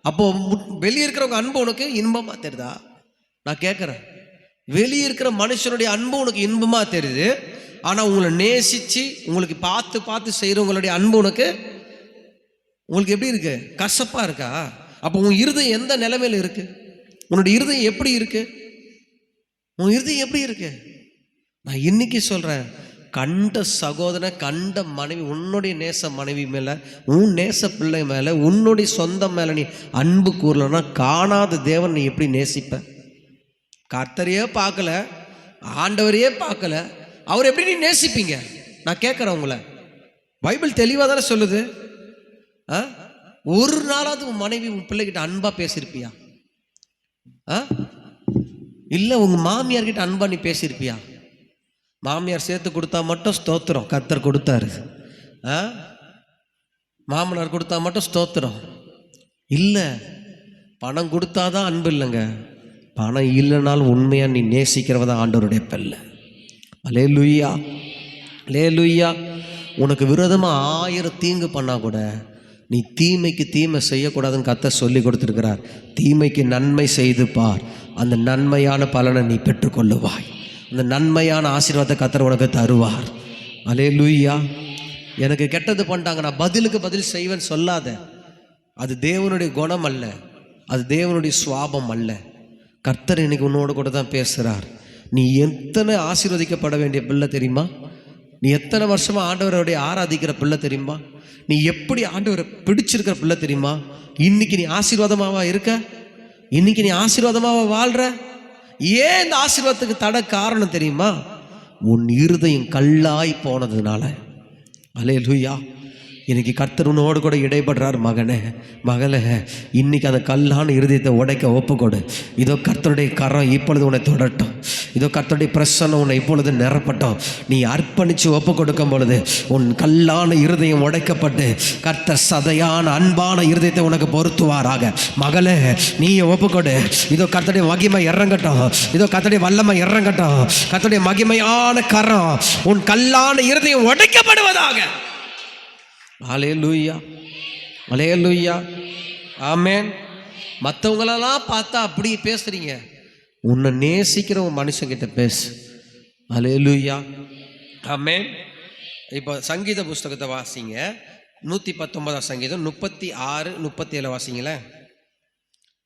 அப்போது வெளியே இருக்கிறவங்க அன்பு உனக்கு இன்பமாக தெரியுதா? நான் கேட்குறேன். வெளியே இருக்கிற மனுஷனுடைய அன்பு உனக்கு இன்பமாக தெரியுது, ஆனால் உங்களை நேசித்து உங்களுக்கு பார்த்து பார்த்து செய்கிறவங்களுடைய அன்பு உங்களுக்கு எப்படி இருக்கு? கசப்பாக இருக்கா? அப்போ உன் இருதயம் எந்த நிலைமையில் இருக்கு? உன்னுடைய இருதயம் எப்படி இருக்கு? உன் இருதயம் எப்படி இருக்கு? நான் இன்னைக்கு சொல்கிறேன், கண்ட சகோதரன், கண்ட மனைவி, உன்னுடைய நேச மனைவி மேலே, உன் நேச பிள்ளை மேலே, உன்னுடைய சொந்தம் மேலே நீ அன்பு கூறலன்னா காணாத தேவன் நீ எப்படி நேசிப்ப? கர்த்தரையே பார்க்கல, ஆண்டவரையே பார்க்கல, அவர் எப்படி நீ நேசிப்பீங்க? நான் கேட்குறேன் உங்களை. பைபிள் தெளிவாக தானே சொல்லுது. ஒரு நாளாவது உன் மனைவி உன் பிள்ளைகிட்ட அன்பாக பேசியிருப்பியா? இல்லை உங்கள் மாமியார்கிட்ட அன்பாக நீ பேசியிருப்பியா? மாமியார் சேர்த்து கொடுத்தா மட்டும் ஸ்தோத்திரம், கர்த்தர் கொடுத்தாரு. மாமனார் கொடுத்தா மட்டும் ஸ்தோத்திரம் இல்லை. பணம் கொடுத்தாதான் அன்பு இல்லைங்க. பணம் இல்லைனாலும் உண்மையாக நீ நேசிக்கிறவதான் ஆண்டவருடைய பிள்ளை. அல்லேலூயா, அல்லேலூயா. உனக்கு விரோதமாக 1000 தீங்கு பண்ணால் கூட நீ தீமைக்கு தீமை செய்யக்கூடாதுன்னு கர்த்தர் சொல்லி கொடுத்துருக்கிறார். தீமைக்கு நன்மை செய்து பார், அந்த நன்மையான பலனை நீ பெற்றுக்கொள்ளுவாய். அந்த நன்மையான ஆசீர்வாதத்தை கர்த்தர் உனக்கு தருவார். அல்லேலூயா. எனக்கு கெட்டது பண்ணிட்டாங்க, நான் பதிலுக்கு பதில் செய்வேன்னு சொல்லாத. அது தேவனுடைய குணம் அல்ல, அது தேவனுடைய சுவாபம் அல்ல. கர்த்தர் இன்னைக்கு உன்னோடு கூட தான் பேசுகிறார். நீ எத்தனை ஆசீர்வதிக்கப்பட வேண்டிய பிள்ளை தெரியுமா? நீ எத்தனை வருஷமாக ஆண்டவருடைய ஆராதிக்கிற பிள்ளை தெரியுமா? நீ எப்படி ஆண்டவரை பிடிச்சிருக்கிற பிள்ளை தெரியுமா? இன்னைக்கு நீ ஆசீர்வாதமாவா இருக்க? இன்னைக்கு நீ ஆசீர்வாதமாவா வாழ்ற? ஏன் இந்த ஆசீர்வாதத்துக்கு தடை காரணம் தெரியுமா? உன் இருதயம் கல்லாய் போனதுனால. அல்லேலூயா. இன்னைக்கு கர்த்தர் உன்னோடு கூட இடைப்படுறார். மகனே, மகளே, இன்னைக்கு அந்த கல்லான இருதயத்தை உடைக்க ஒப்புக்கொடு. இதோ கர்த்தருடைய கரம் இப்பொழுது உன்னை தொடட்டும். இதோ கர்த்தருடைய பிரசன்னம் உன்னை இப்பொழுது நிரப்பட்டும். நீ அர்ப்பணித்து ஒப்பு கொடுக்கும் பொழுது உன் கல்லான இருதயம் உடைக்கப்பட்டு கர்த்தர் சதையான அன்பான இருதயத்தை உனக்கு பொருத்துவாராக. மகளே, நீ ஒப்புக்கொடு. இதோ கர்த்தருடைய மகிமை இறங்கட்டும். இதோ கர்த்தருடைய வல்லமை இறங்கட்டும். கர்த்தருடைய மகிமையான கரம் உன் கல்லான இருதயம் உடைக்கப்படுவதாக. அல்லேலூயா, அல்லேலூயா, ஆமென். மற்றவங்களெல்லாம் பார்த்தா அப்படி பேசுறீங்க, உன்னை நேசிக்கிற உன் மனுஷங்கிட்ட பேசு. அல்லேலூயா, ஆமென். இப்போ சங்கீத புஸ்தகத்தை வாசிங்க. 119 சங்கீதம் 36, 37 வாசிங்களேன்.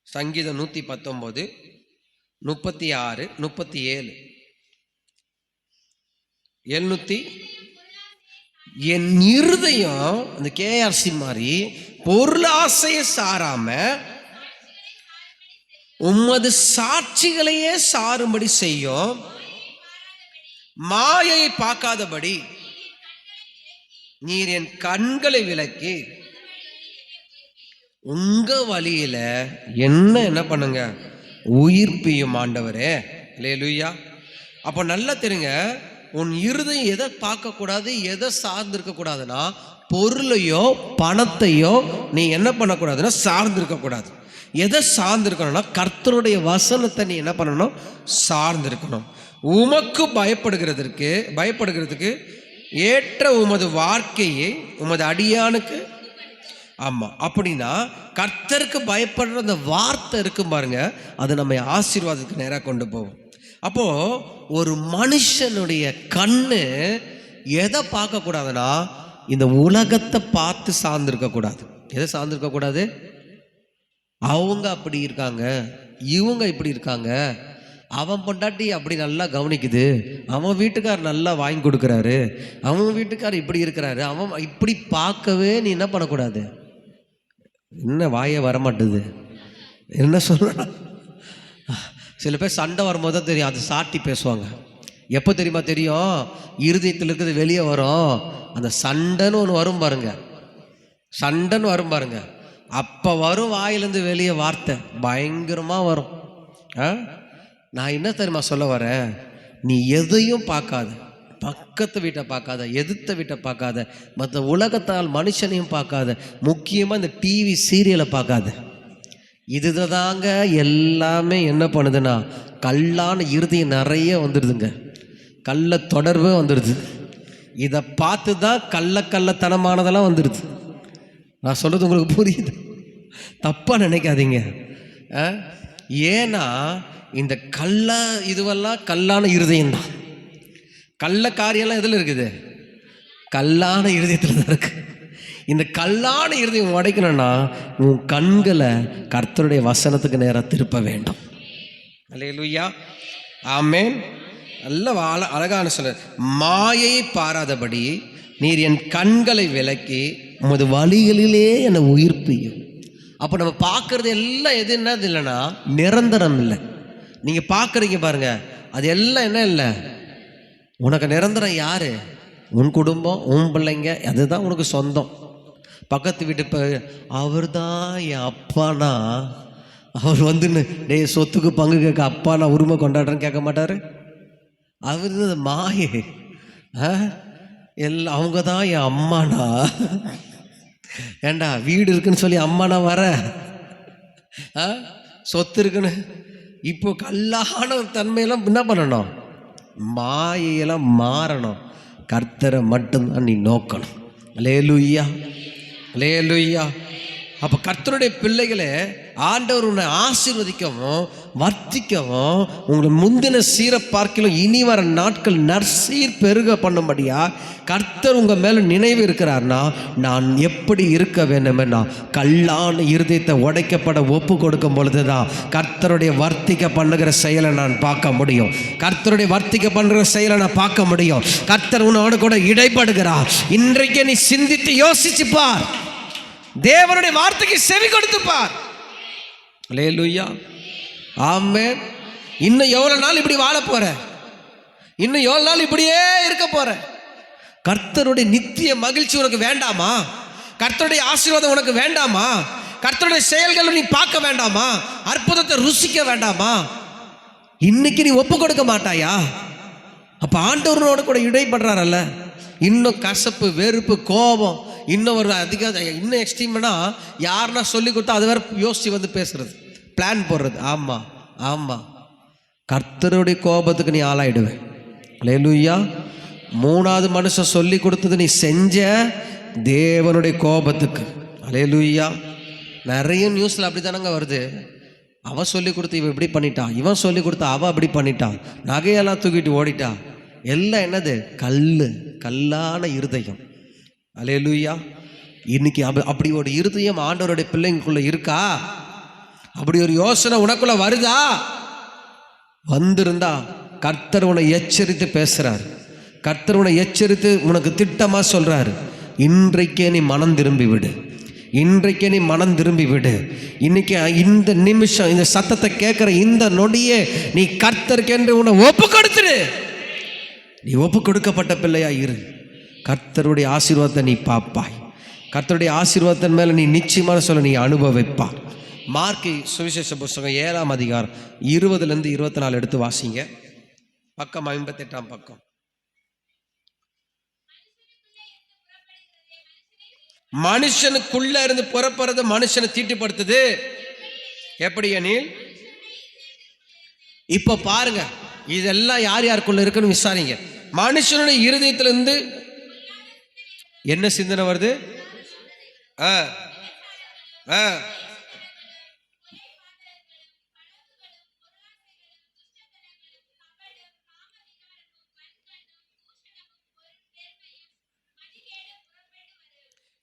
சங்கீதம் 119, 36, 37. 700. என் இருதயம் அந்த கேஆர்சி மாதிரி பொருளாசையை சாராம உமது சாட்சிகளையே சாரும்படி செய்யும். மாயையை பார்க்காதபடி நீர் என் கண்களை விலக்கி உங்க வழியில என்ன பண்ணுங்க, உயிர்ப்பியும் ஆண்டவரே. அல்லேலூயா. அப்போ நல்லா தெரியுங்க, உன் இருதயம் எதை பார்க்கக்கூடாது, எதை சார்ந்திருக்கக்கூடாதுன்னா, பொருளையோ பணத்தையோ நீ என்ன பண்ணக்கூடாதுன்னா சார்ந்திருக்கக்கூடாது. எதை சார்ந்திருக்கணும்னா கர்த்தருடைய வசனத்தை நீ என்ன பண்ணணும், சார்ந்திருக்கணும். உமக்கு பயப்படுகிறதுக்கு ஏற்ற உமது வாழ்க்கையை உமது அடியானுக்கு. ஆமாம், அப்படின்னா கர்த்தருக்கு பயப்படுற அந்த வார்த்தை இருக்கும் பாருங்க, அது நம்ம ஆசீர்வாதத்துக்கு நேராக கொண்டு போகும். அப்போது ஒரு மனுஷனுடைய கண்ணு எதை பார்க்கக்கூடாதுன்னா இந்த உலகத்தை பார்த்து சார்ந்திருக்கக்கூடாது. எதை சார்ந்திருக்கக்கூடாது? அவங்க அப்படி இருக்காங்க, இவங்க இப்படி இருக்காங்க, அவன் பொண்டாட்டி அப்படி நல்லா கவனிக்குது, அவன் வீட்டுக்கார் நல்லா வாங்கி கொடுக்குறாரு, அவன் வீட்டுக்கார் இப்படி இருக்கிறாரு, அவன் இப்படி பார்க்கவே நீ என்ன பண்ணக்கூடாது. என்ன வாயே வரமாட்டுது, என்ன சொல்ற? சில பேர் சண்டை வரும்போது தான் தெரியும், அது சாட்டி பேசுவாங்க. எப்போ தெரியுமா தெரியும்? இருதயத்தில் இருக்கிறது வெளியே வரும். அந்த சண்டைன்னு ஒன்று வரும் பாருங்க, சண்டைன்னு வரும் பாருங்க, அப்போ வரும் வாயிலேருந்து வெளியே வார்த்தை பயங்கரமாக வரும். நான் என்ன தெரியுமா சொல்ல வரேன், நீ எதையும் பார்க்காத, பக்கத்து வீட்டை பார்க்காத, எதிர்த்த வீட்டை பார்க்காத, மற்ற உலகத்தால் மனுஷனையும் பார்க்காத, முக்கியமாக இந்த டிவி சீரியலை பார்க்காத. இதுதாங்க எல்லாமே என்ன பண்ணுதுன்னா கல்லான இருதயம் நிறைய வந்துடுதுங்க, கள்ள தொடர்பு வந்துடுது. இதை பார்த்து தான் கள்ளத்தனமானதெல்லாம் வந்துடுது. நான் சொல்கிறது உங்களுக்கு புரியுது? தப்பாக நினைக்காதீங்க. ஏன்னா இந்த இதுவெல்லாம் கல்லான இருதயம்தான். கள்ள காரியெல்லாம் எதில் இருக்குது? கல்லான இருதயத்தில் தான் இருக்குது. இந்த கல்லான இருதயம் உடைக்கணும்னா உன் கண்களை கர்த்தருடைய வசனத்துக்கு நேராக திருப்ப வேண்டும். அல்லேலூயா. ஆமென். நல்ல அழகான சொல்ல, மாயை பாராதபடி நீர் என் கண்களை விலக்கி உமது வழிகளிலே என்னை உயிர்ப்பியும். அப்போ நம்ம பார்க்கறது எல்லாம் எது என்னது இல்லைன்னா நிரந்தரம் இல்லை. நீங்கள் பார்க்குறீங்க பாருங்க, அது எல்லாம் என்ன இல்லை, உனக்கு நிரந்தரம் யாரு? உன் குடும்பம், உன் பிள்ளைங்க, அதுதான் உனக்கு சொந்தம். பக்கத்து வீட்டு அவர் தான் என் அப்பானா, அவர் வந்து டே சொத்துக்கு பங்கு கேட்க அப்பா நான் உரிமை கொண்டாடுறேன்னு கேட்க மாட்டார். அவர் மாயே எல்லாம் அவங்க தான் என் அம்மானா. ஏண்டா வீடு இருக்குன்னு சொல்லி அம்மானா வர, சொத்து இருக்குன்னு. இப்போ கல்லான ஒரு தன்மையெல்லாம் என்ன பண்ணணும்? மாயையெல்லாம் மாறணும். கர்த்தரை மட்டும்தான் நீ நோக்கணும். அல்லேலூயா, அல்லேலூயா. அப்போ கர்த்தருடைய பிள்ளைகளை ஆண்டவர் உன்னை ஆசீர்வதிக்கவும் வர்த்திக்கவும் உங்களை முந்தின சீரை பார்க்கலாம் இனி வர நாட்கள் நற்சீர் பெருக பண்ணும்படியா கர்த்தர் உங்கள் மேலே நினைவு இருக்கிறார்னா, நான் எப்படி இருக்க வேண்டுமென்னா கல்லான இருதயத்தை உடைக்கப்பட ஒப்பு கொடுக்கும் பொழுது தான் கர்த்தருடைய வர்த்திக்க பண்ணுகிற செயலை நான் பார்க்க முடியும். கர்த்தருடைய வர்த்திக்க பண்ணுகிற செயலை நான் பார்க்க முடியும். கர்த்தர் உன்னோடு கூட இடைப்படுகிறார். இன்றைக்கே நீ சிந்தித்து யோசிச்சு பார். தேவனுடைய வார்த்தைக்கு செவி கொடுத்து பார். அல்லேலூயா, ஆமென். இன்னும் எவ்வளவு நாள் இப்படி வாழ போற? இன்னும் எவ்வளவு நாள் இப்படியே இருக்க போற? கர்த்தருடைய நித்திய மகிழ்ச்சி உனக்கு வேண்டாமா? கர்த்தருடைய ஆசீர்வாதம் உனக்கு வேண்டாமா? கர்த்தருடைய செயல்களை நீ பார்க்க வேண்டாமா? அற்புதத்தை ருசிக்க வேண்டாமா? இன்னைக்கு நீ ஒப்பு கொடுக்க மாட்டாயா? அப்ப ஆண்டவரோட கூட இடைப்படுறாரல்ல. இன்னும் கசப்பு, வெறுப்பு, கோபம், இன்னும் ஒரு இன்னும் எக்ஸ்ட்ரீம்னா யாருன்னா சொல்லி கொடுத்தா அது வேற யோசிச்சு வந்து பேசுறது, பிளான் போடுறது. ஆமா ஆமா, கர்த்தருடைய கோபத்துக்கு நீ ஆளாயிடுவேன். அல்லேலூயா. மூணாவது மனுஷன் சொல்லி கொடுத்தது நீ செஞ்ச தேவனுடைய கோபத்துக்கு. அல்லேலூயா. நிறைய நியூஸ்ல அப்படித்தானங்க வருது. அவன் சொல்லி கொடுத்து இவன் இப்படி பண்ணிட்டான், இவன் சொல்லி கொடுத்த அவன் அப்படி பண்ணிட்டான், நகையெல்லாம் தூக்கிட்டு ஓடிட்டா. எல்லாம் என்னது? கல்லான இருதயம். அல்லேலூயா. இன்னைக்கு அப்படி ஒரு இருதயம் ஆண்டவருடைய பிள்ளைங்களுக்குள்ள இருக்கா? அப்படி ஒரு யோசனை உனக்குள்ள வருதா? வந்திருந்தா கர்த்தர் உன்னை எச்சரித்து பேசுறார். கர்த்தர் உன்னை எச்சரித்து உனக்கு திட்டமா சொல்றாரு, இன்றைக்கே நீ மனம் திரும்பி விடு, இன்றைக்கே நீ மனம் திரும்பி விடு. இன்னைக்கு இந்த நிமிஷம் இந்த சத்தத்தை கேட்கிற இந்த நொடியே நீ கர்த்தருக்கென்று உன்னை ஒப்பு கொடுத்துடு. நீ ஒப்பு கொடுக்கப்பட்ட பிள்ளையா இரு. கர்த்தருடைய ஆசீர்வாதத்தை நீ பார்ப்பாய். கர்த்தருடைய ஆசீர்வாதத்தின் மேலே நீ நிச்சயமான சொல்ல நீ அனுபவிப்பாய். மார்க்கு சுவிசேஷ புஸ்தகம் 7ஆம் அதிகாரம் 20லேருந்து 24 எடுத்து வாசிங்க. பக்கம் 58ஆம் பக்கம். மனுஷனுக்குள்ள இருந்து புறப்படுறது மனுஷனை தீட்டுப்படுத்துது. எப்படி எனில், இப்ப பாருங்க, இதெல்லாம் யார் யாருக்குள்ள இருக்குன்னு விசாரிங்க. மனுஷனுடைய இருதயத்திலிருந்து என்ன சிந்தனை வருது?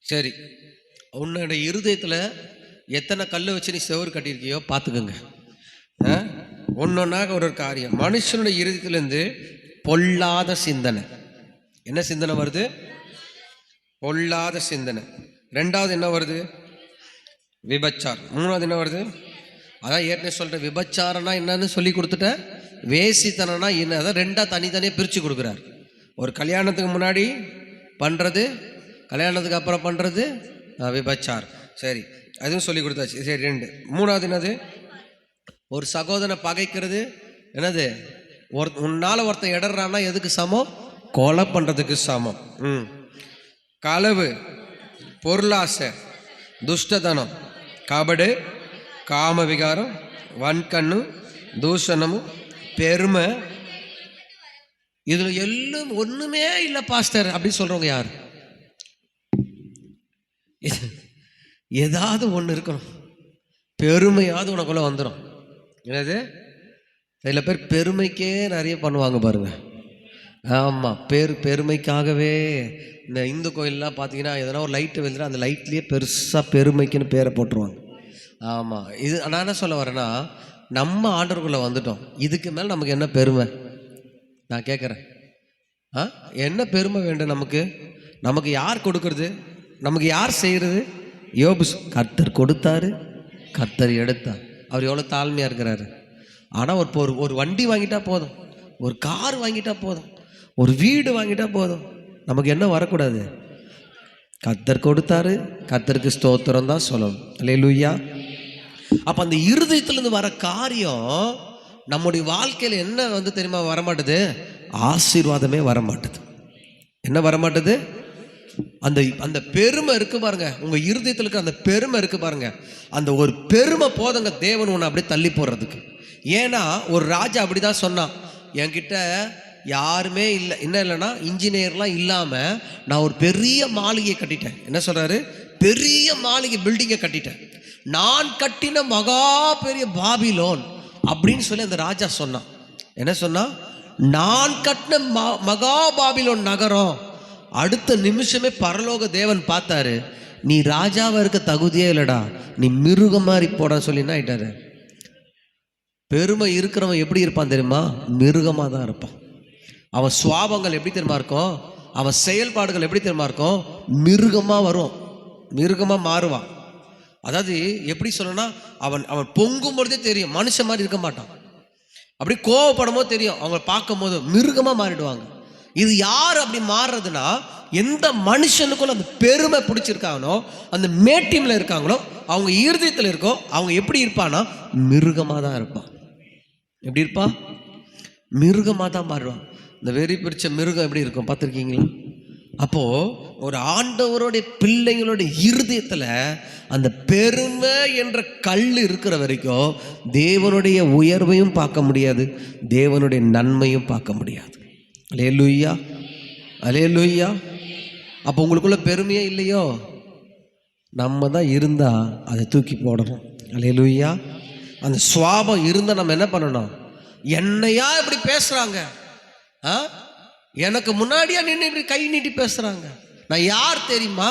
சரி, உன்னோட இருதயத்தில் எத்தனை கல் வச்சு நீ செவரு கட்டியிருக்கியோ பார்த்துக்கோங்க. ஒன்னொன்னாக ஒரு காரியம். மனுஷனுடைய இருதயத்திலேருந்து பொல்லாத சிந்தனை. என்ன சிந்தனை வருது? பொல்லாத சிந்தனை. ரெண்டாவது என்ன வருது? விபச்சாரம். மூணாவது என்ன வருது? அதான் ஏற்கனவே சொல்கிறேன், விபச்சாரம்னா என்னன்னு சொல்லி கொடுத்துட்டேன். வேசித்தனம்னா என்ன, அதான் ரெண்டாக தனித்தனியாக பிரித்து கொடுக்குறார். ஒரு கல்யாணத்துக்கு முன்னாடி பண்ணுறது, கல்யாணத்துக்கு அப்புறம் பண்ணுறது விபச்சாரம். சரி, அதுவும் சொல்லி கொடுத்தாச்சு. சரி, ரெண்டு. மூணாவது என்னது? ஒரு சகோதரனை பகைக்கிறது. என்னது? உன்னால் ஒருத்தன் இடறான்னா எதுக்கு சமம்? கொலை பண்ணுறதுக்கு சமம். களவு, பொருளாசை, துஷ்டதனம், கபடு, காம விகாரம், வன்கண்ணு, தூஷணமும், பெருமை. இதில் எல்லாம் ஒன்றுமே இல்லை பாஸ்டர் அப்படின்னு சொல்கிறவங்க யார்? ஏதாவது ஒன்று இருக்கணும், பெருமையாவது உனக்குள்ள வந்துடும். என்னது? சில பேர் பெருமைக்கே நிறைய பண்ணுவாங்க பாருங்க. ஆமாம், பெருமைக்காகவே இந்த இந்து கோயிலெலாம் பார்த்தீங்கன்னா எதனா ஒரு லைட்டு வெளுத்துனா அந்த லைட்லேயே பெருசாக பெருமைக்குன்னு பேரை போட்டுருவாங்க. ஆமாம், இது நான் என்ன சொல்ல வரேன்னா, நம்ம ஆண்டவருக்குள்ளே வந்துட்டோம். இதுக்கு மேலே நமக்கு என்ன பெருமை? நான் கேட்குறேன், என்ன பெருமை வேண்டும் நமக்கு? நமக்கு யார் கொடுக்கறது? நமக்கு யார் செய்கிறது? யோபு, கர்த்தர் கொடுத்தாரு, கர்த்தர் எடுத்தார். அவர் எவ்வளோ தாழ்மையாக இருக்கிறாரு. ஆனால் ஒரு வண்டி வாங்கிட்டா போதும், ஒரு கார் வாங்கிட்டா போதும், ஒரு வீடு வாங்கிட்டா போதும், நமக்கு என்ன வரக்கூடாது? கர்த்தர் கொடுத்தாரு, கர்த்தருக்கு ஸ்தோத்திரம் தான் சொல்லணும். அல்லேலூயா. அப்போ அந்த இருதயத்திலேருந்து வர காரியம் நம்முடைய வாழ்க்கையில் என்ன தெரியுமா வரமாட்டுது? ஆசீர்வாதமே வரமாட்டுது. என்ன வரமாட்டுது? அந்த அந்த பெருமை இருக்கு பாருங்க, உங்க இருதயத்தில் இருக்க அந்த பெருமை இருக்கு பாருங்க, அந்த ஒரு பெருமை போதுங்க தேவன் உன்னை அப்படியே தள்ளி போடுறதுக்கு. ஏன்னா ஒரு ராஜா அப்படிதான் சொன்னான், என்கிட்ட யாருமே இல்லை, என்ன இல்லைன்னா இன்ஜினியர்லாம் இல்லாமல் நான் ஒரு பெரிய மாளிகையை கட்டிட்டேன். என்ன சொல்றாரு? பெரிய மாளிகை பில்டிங்கை கட்டிட்டேன், நான் கட்டின மகா பெரிய பாபிலோன் அப்படின்னு சொல்லி அந்த ராஜா சொன்னான். என்ன சொன்னா? நான் கட்டின மகா பாபிலோன் நகரம். அடுத்த நிமிஷமே பரலோக தேவன் பார்த்தாரு, நீ ராஜாவா இருக்க தகுதியே இல்லடா, நீ மிருகம் மாதிரி போட சொல்லினா ஆயிட்டாரு. பெருமை இருக்கிறவன் எப்படி இருப்பான் தெரியுமா? மிருகமாக தான் இருப்பான். அவன் சுவாபங்கள் எப்படி தெரியுமா இருக்கும்? அவன் செயல்பாடுகள் எப்படி தெரியுமா இருக்கும்? மிருகமாக வரும், மிருகமாக மாறுவான். அதாவது எப்படி சொல்லணும்னா, அவன் அவன் பொங்கும் பொழுதே தெரியும் மனுஷன் மாதிரி இருக்க மாட்டான். அப்படி கோவப்படும் போது தெரியும், அவங்க பார்க்கும் போது மிருகமாக மாறிடுவாங்க. இது யார் அப்படி மாறுறதுன்னா, எந்த மனுஷனுக்குள்ள அந்த பெருமை பிடிச்சிருக்காங்களோ, அந்த மேட்டிமில் இருக்காங்களோ, அவங்க இருதயத்தில் இருக்கோ, அவங்க எப்படி இருப்பான்னா மிருகமாக தான் இருப்பான். எப்படி இருப்பான்? மிருகமாக தான் மாறுவான். இந்த வெறி பிடிச்ச மிருகம் எப்படி இருக்கும் பார்த்துருக்கீங்களா? அப்போது ஒரு ஆண்டவருடைய பிள்ளைங்களுடைய இருதயத்தில் அந்த பெருமை என்ற கல் இருக்கிற வரைக்கும் தேவனுடைய உயர்வையும் பார்க்க முடியாது, தேவனுடைய நன்மையும் பார்க்க முடியாது. அல்லேலூயா, அல்லேலூயா. அப்போ உங்களுக்குள்ள பெருமையே இல்லையோ, நம்ம தான் இருந்தால் அதை தூக்கி போடணும். அல்லேலூயா. அந்த சுவாபம் இருந்தால் நம்ம என்ன பண்ணணும்? என்னையா இப்படி பேசுகிறாங்க, எனக்கு முன்னாடியா நின்று இப்படி கை நீட்டி பேசுகிறாங்க, நான் யார் தெரியுமா,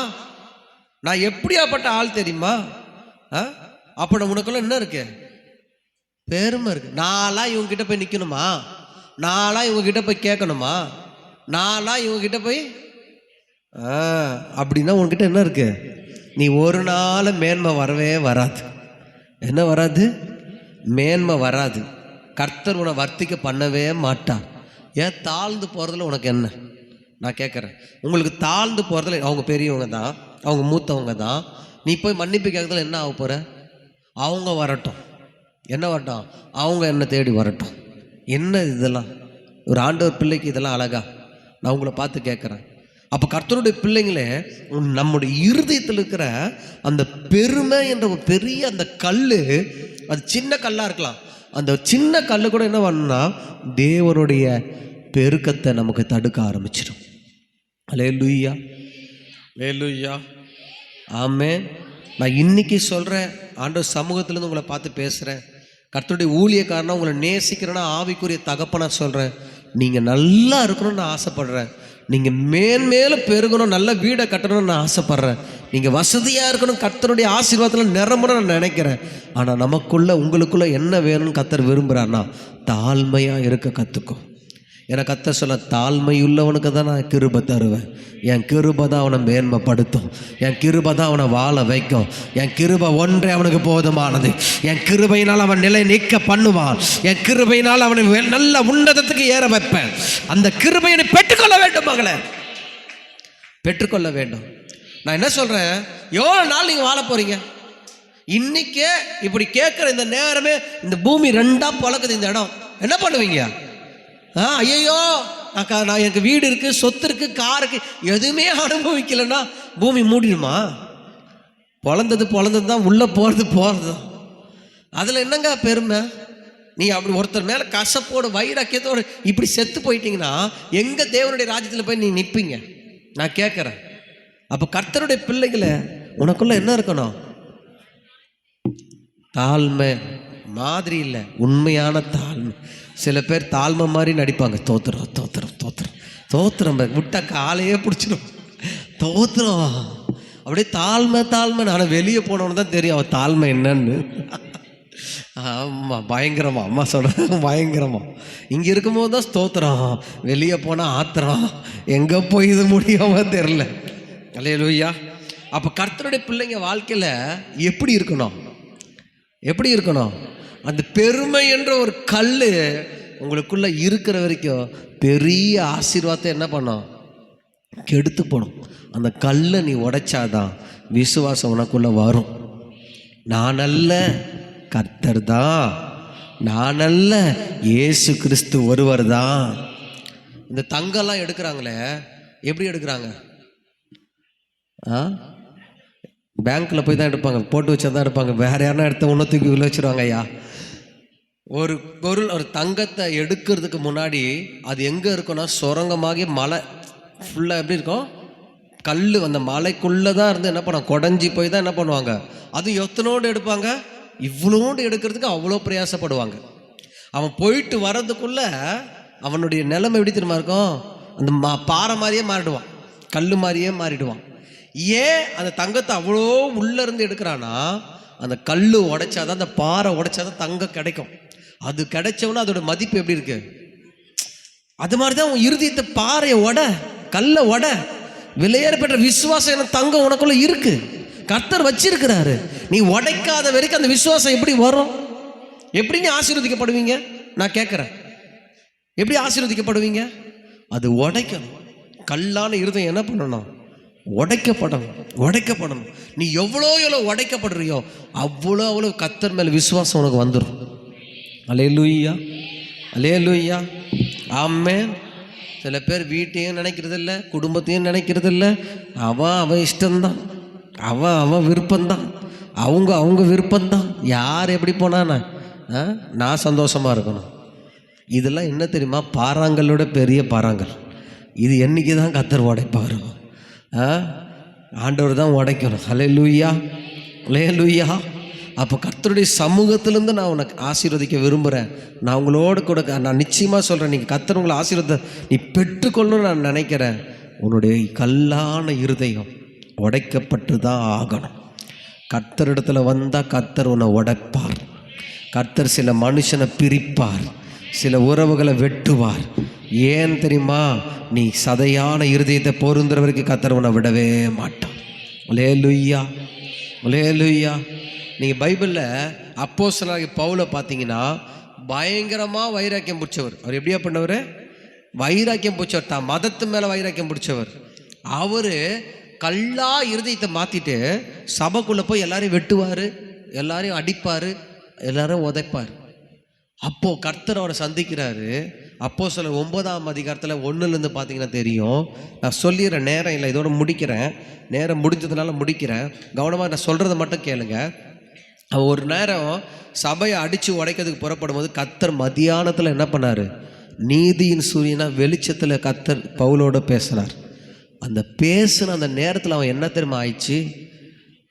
நான் எப்படியாப்பட்ட ஆள் தெரியுமா? அப்போ உனக்குள்ள என்ன இருக்கு? பெருமை இருக்கு. நான்லாம் இவங்ககிட்ட போய் நிற்கணுமா? நான்லாம் இவங்ககிட்ட போய் கேட்கணுமா? நான்லாம் இவங்ககிட்ட போய் அப்படின்னா உன்கிட்ட என்ன இருக்கு? நீ ஒரு நாள் மேன்மை வரவே வராது. என்ன வராது? மேன்மை வராது. கர்த்தர் உன்னை வர்த்திக்க பண்ணவே மாட்டார். ஏன் தாழ்ந்து போகிறதுல உனக்கு என்ன? நான் கேட்குறேன், உங்களுக்கு தாழ்ந்து போகிறதுல அவங்க பெரியவங்க தான், அவங்க மூத்தவங்க தான், நீ போய் மன்னிப்பு கேட்கறதுல என்ன ஆக போகிற? அவங்க வரட்டும், என்ன வரட்டும், அவங்க என்ன தேடி வரட்டும். என்ன இதெல்லாம்? ஒரு ஆண்டவர் பிள்ளைக்கு இதெல்லாம் அழகா? நான் உங்களை பார்த்து கேட்குறேன். அப்போ கர்த்தருடைய பிள்ளைங்களே, நம்முடைய இருதயத்தில் இருக்கிற அந்த பெருமை என்ற ஒரு பெரிய அந்த கல், அது சின்ன கல்லாக இருக்கலாம், அந்த சின்ன கல் கூட என்ன பண்ணணும்னா தேவனுடைய பெருக்கத்தை நமக்கு தடுக்க ஆரம்பிச்சிடும். அல்லேலூயா, அல்லேலூயா, ஆமென். நான் இன்னைக்கு சொல்கிறேன், ஆண்டவர் சமூகத்திலேருந்து உங்களை பார்த்து பேசுகிறேன், கர்த்தருடைய ஊழியக்காரனா உங்களை நேசிக்கிறேன்னா, ஆவிக்குரிய தகப்பனா சொல்கிறேன், நீங்கள் நல்லா இருக்கணும்னு நான் ஆசைப்படுறேன், நீங்கள் மேன்மேலும் பெருகணும், நல்ல வீடை கட்டணும்னு நான் ஆசைப்பட்றேன், நீங்கள் வசதியாக இருக்கணும், கர்த்தருடைய ஆசீர்வாதத்தில் நிரம்பணும்னு நான் நினைக்கிறேன். ஆனால் நமக்குள்ள உங்களுக்குள்ள என்ன வேணும்னு கர்த்தர் விரும்புகிறான்னா, தாழ்மையாக இருக்க கற்றுக்கும். எனக்கு கர்த்தர் சொல்ல, தாழ்மையுள்ளவனுக்கு தான் நான் கிருபை தருவேன், என் கிருபை தான் அவனை மேன்மைப்படுத்தும், என் கிருபை தான் அவனை வாழ வைக்கும், என் கிருபை ஒன்றே அவனுக்கு போதுமானது, என் கிருபையினால் அவன் நிலை நீக்க பண்ணுவான், என் கிருபையினால் அவனை நல்ல உன்னதத்துக்கு ஏற வைப்பேன். அந்த கிருபையை பெற்றுக்கொள்ள வேண்டும் மகளே, பெற்றுக்கொள்ள வேண்டும். நான் என்ன சொல்கிறேன், எவ்வளோ நாள் நீங்கள் வாழ போகிறீங்க? இன்னைக்கே இப்படி கேட்குற இந்த நேரமே இந்த பூமி ரெண்டாக பழக்குது, இந்த இடம் என்ன பண்ணுவீங்க? ஐயோ, நான் எனக்கு வீடு இருக்குது, சொத்து இருக்குது, கார் இருக்குது, எதுவுமே அனுபவிக்கலைன்னா பூமி மூடிடுமா? பொழந்தது தான், உள்ளே போகிறது தான். அதில் என்னங்க பெருமை? நீ அப்படி ஒருத்தர் மேலே கசப்போடு வைராக்கியத்தோடு இப்படி செத்து போயிட்டீங்கன்னா எங்கே தேவனுடைய ராஜ்யத்தில் போய் நீ நிற்பீங்க? நான் கேட்குறேன். அப்போ கர்த்தருடைய பிள்ளைகளை உனக்குள்ள என்ன இருக்கணும்? தாழ்மை மாதிரி இல்லை, உண்மையான தாழ்மை. சில பேர் தாழ்மை மாதிரி நடிப்பாங்க, தோத்துறோம் தோத்துறோம் தோத்துறோம் தோத்துறோம், விட்டா காலையே பிடிச்சிடும், தோத்துறோம் அப்படியே தாழ்மை தாழ்மை. ஆனால் வெளியே போனவனு தான் தெரியும் அவன் தாழ்மை என்னன்னு. ஆமாம், பயங்கரமா அம்மா சொல்கிறாங்க, பயங்கரமா. இங்கே இருக்கும்போது தான் ஸ்தோத்திரம், வெளியே போனால் ஆத்திரம், எங்கே போய் இது முடியாம தெரில. அல்லேலூயா. அப்போ கர்த்தருடைய பிள்ளைங்க வாழ்க்கையில் எப்படி இருக்கணும்? எப்படி இருக்கணும்? அந்த பெருமை என்ற ஒரு கல் உங்களுக்குள்ளே இருக்கிற வரைக்கும் பெரிய ஆசீர்வாதத்தை என்ன பண்ணும்? கெடுத்து போகணும். அந்த கல்லை நீ உடைச்சாதான் விசுவாசம் உனக்குள்ளே வரும். நான் அல்ல, கர்த்தர் தான். நான் அல்ல, இயேசு கிறிஸ்து ஒருவர் தான். இந்த தங்கம்லாம் எடுக்கிறாங்களே, எப்படி எடுக்கிறாங்க? பேங்க்கில் போய் தான் எடுப்பாங்க, போட்டு வச்சா தான் எடுப்பாங்க. வேறு யாருன்னா எடுத்த ஒன்று தூக்கி உள்ள வச்சுருவாங்க. ஐயா, ஒரு பொருள், ஒரு தங்கத்தை எடுக்கிறதுக்கு முன்னாடி அது எங்கே இருக்குன்னா சுரங்கமாகி மலை ஃபுல்லாக எப்படி இருக்கும்? கல் அந்த மலைக்குள்ளே தான் இருந்து என்ன பண்ணுவாங்க? குடஞ்சி போய் தான் என்ன பண்ணுவாங்க? அது எத்தனோடு எடுப்பாங்க? இவ்வளோண்டு எடுக்கிறதுக்கு அவ்வளோ பிரயாசப்படுவாங்க. அவன் போயிட்டு வர்றதுக்குள்ளே அவனுடைய நிலைமை எப்படி தெரியுமா இருக்கும்? அந்த பாறை மாதிரியே மாறிடுவான், கல் மாதிரியே மாறிடுவான். ஏன் அந்த தங்கத்தை அவ்வளோ உள்ளேருந்து எடுக்கிறான்னா, அந்த கல் உடைச்சாதான், அந்த பாறை உடைச்சாதான் தங்கம் கிடைக்கும். அது கிடைச்சவொன்னே அதோட மதிப்பு எப்படி இருக்கு? அது மாதிரி தான் உன் இருதயத்தை பாறையை கல்லை விலையேற பெற்ற விசுவாசம் என தங்கம் உனக்குள்ள இருக்கு, கர்த்தர் வச்சிருக்கிறாரு. நீ உடைக்காத வரைக்கும் அந்த விசுவாசம் எப்படி வரும்? எப்படி நீ ஆசீர்வதிக்கப்படுவீங்க? நான் கேட்குறேன், எப்படி ஆசீர்வதிக்கப்படுவீங்க? அது உடைக்கணும். கல்லான இருதயம் என்ன பண்ணணும்? உடைக்கப்படணும். நீ எவ்வளோ உடைக்கப்படுறியோ அவ்வளோ கர்த்தர் மேலே விசுவாசம் உனக்கு வந்துடும். அல்லேலூயா, அல்லேலூயா, ஆமென். சில பேர் வீட்டையும் நினைக்கிறது இல்லை, குடும்பத்தையும் நினைக்கிறது இல்லை. அவன் இஷ்டம்தான், அவன் விருப்பம்தான், அவங்க விருப்பம்தான். யார் எப்படி போனானா நான் சந்தோஷமாக இருக்கணும். இதெல்லாம் என்ன தெரியுமா? பாறாங்களோட பெரிய பாறாங்கல். இது என்னைக்கு தான் கர்த்தர் உடைப்பார்? ஆண்டவர் தான் உடைக்கணும். அல்லேலூயா, அல்லேலூயா. அப்போ கர்த்தருடைய சமூகத்திலேருந்து நான் உனக்கு ஆசீர்வதிக்க விரும்புகிறேன். நான் உங்களோட கூட நான் நிச்சயமாக சொல்கிறேன், நீங்கள் கர்த்தர் உங்களை ஆசீர்வாதத்தை நீ பெற்றுக்கொள்ளணும்னு நான் நினைக்கிறேன். உன்னுடைய கல்லான இருதயம் உடைக்கப்பட்டு தான் ஆகணும். கர்த்தரிடத்தில் வந்தால் கர்த்தர் உன்னை உடைப்பார். கர்த்தர் சில மனுஷனை பிரிப்பார், சில உறவுகளை வெட்டுவார். ஏன் தெரியுமா? நீ சதையான இருதயத்தை பொருந்துற வரைக்கும் கர்த்தர் உன்னை விடவே மாட்டான். அல்லேலூயா, அல்லேலூயா. நீங்கள் பைபிளில் அப்போஸ்தலனாகிய பவுலை பார்த்தீங்கன்னா பயங்கரமாக வைராக்கியம் பிடிச்சவர். அவர் எப்படியா பண்ணவர்? வைராக்கியம் பிடிச்சவர், தான் மதத்து மேலே வைராக்கியம் பிடிச்சவர். அவர் கல்லா இருதயத்தை மாற்றிட்டு சபைக்குள்ளே போய் எல்லாரையும் வெட்டுவார், எல்லாரையும் அடிப்பார், எல்லாரும் உதைப்பார். அப்போது கர்த்தர் அவரை சந்திக்கிறாரு. அப்போஸ்தலர் 9ஆம் அதிகாரத்தில் 1லேருந்து பார்த்தீங்கன்னா தெரியும். நான் சொல்லிடுறேன், நேரம் இல்லை, இதோட முடிக்கிறேன். நேரம் முடிஞ்சதுனால முடிக்கிறேன். கவனமாக நான் சொல்கிறத மட்டும் கேளுங்க. அவன் ஒரு நேரம் சபையை அடித்து உடைக்கிறதுக்கு புறப்படும் போது கர்த்தர் மதியானத்தில் என்ன பண்ணார்? நீதியின் சூரியனா வெளிச்சத்தில் கர்த்தர் பவுலோடு பேசினார். அந்த பேசின அந்த நேரத்தில் அவன் என்ன தெரியுமா ஆயிடுச்சு?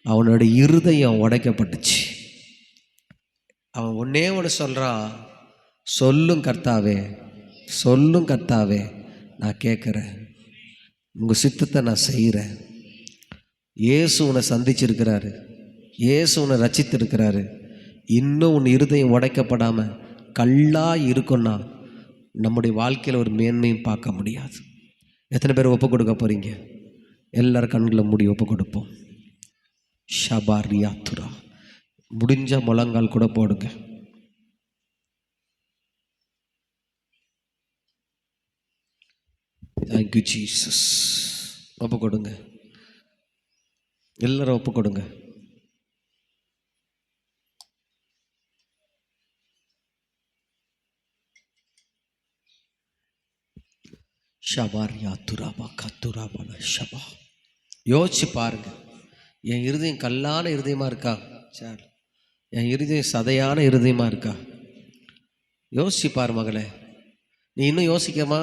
அவனோட இருதயம் உடைக்கப்பட்டுச்சு. அவன் ஒன்றே ஒன்று சொல்கிறான், சொல்லும் கர்த்தாவே, சொல்லும் கர்த்தாவே, நான் கேட்குறேன், உங்கள் சித்தத்தை நான் செய்கிறேன். இயேசு உன்னை சந்திச்சிருக்கிறாரு, இயேசு உன்னை ரட்சித்திருக்கிறாரு. இன்னும் உன் இருதயம் உடைக்கப்படாமல் கல்லாக இருக்குன்னா நம்முடைய வாழ்க்கையில் ஒரு மேன்மையும் பார்க்க முடியாது. எத்தனை பேர் ஒப்பு கொடுக்க போகிறீங்க? எல்லாரும் கண்களை மூடி ஒப்பு கொடுப்போம். ஷபாரியாத்துரா, முடிஞ்ச முழங்கால் கூட போடுங்க. Thank you Jesus. ஒப்பு கொடுங்க, எல்லாரும் ஒப்பு கொடுங்க. ஷபாரியாத்துராபா கத்துராபா ஷபா. யோசிச்சு பாருங்க, என் இருதயம் கல்லான இருதயமாக இருக்கா? சார், என் இருதயம் சதையான இருதயமாக இருக்கா? யோசிச்சு பாரு மகளே. நீ இன்னும் யோசிக்கமா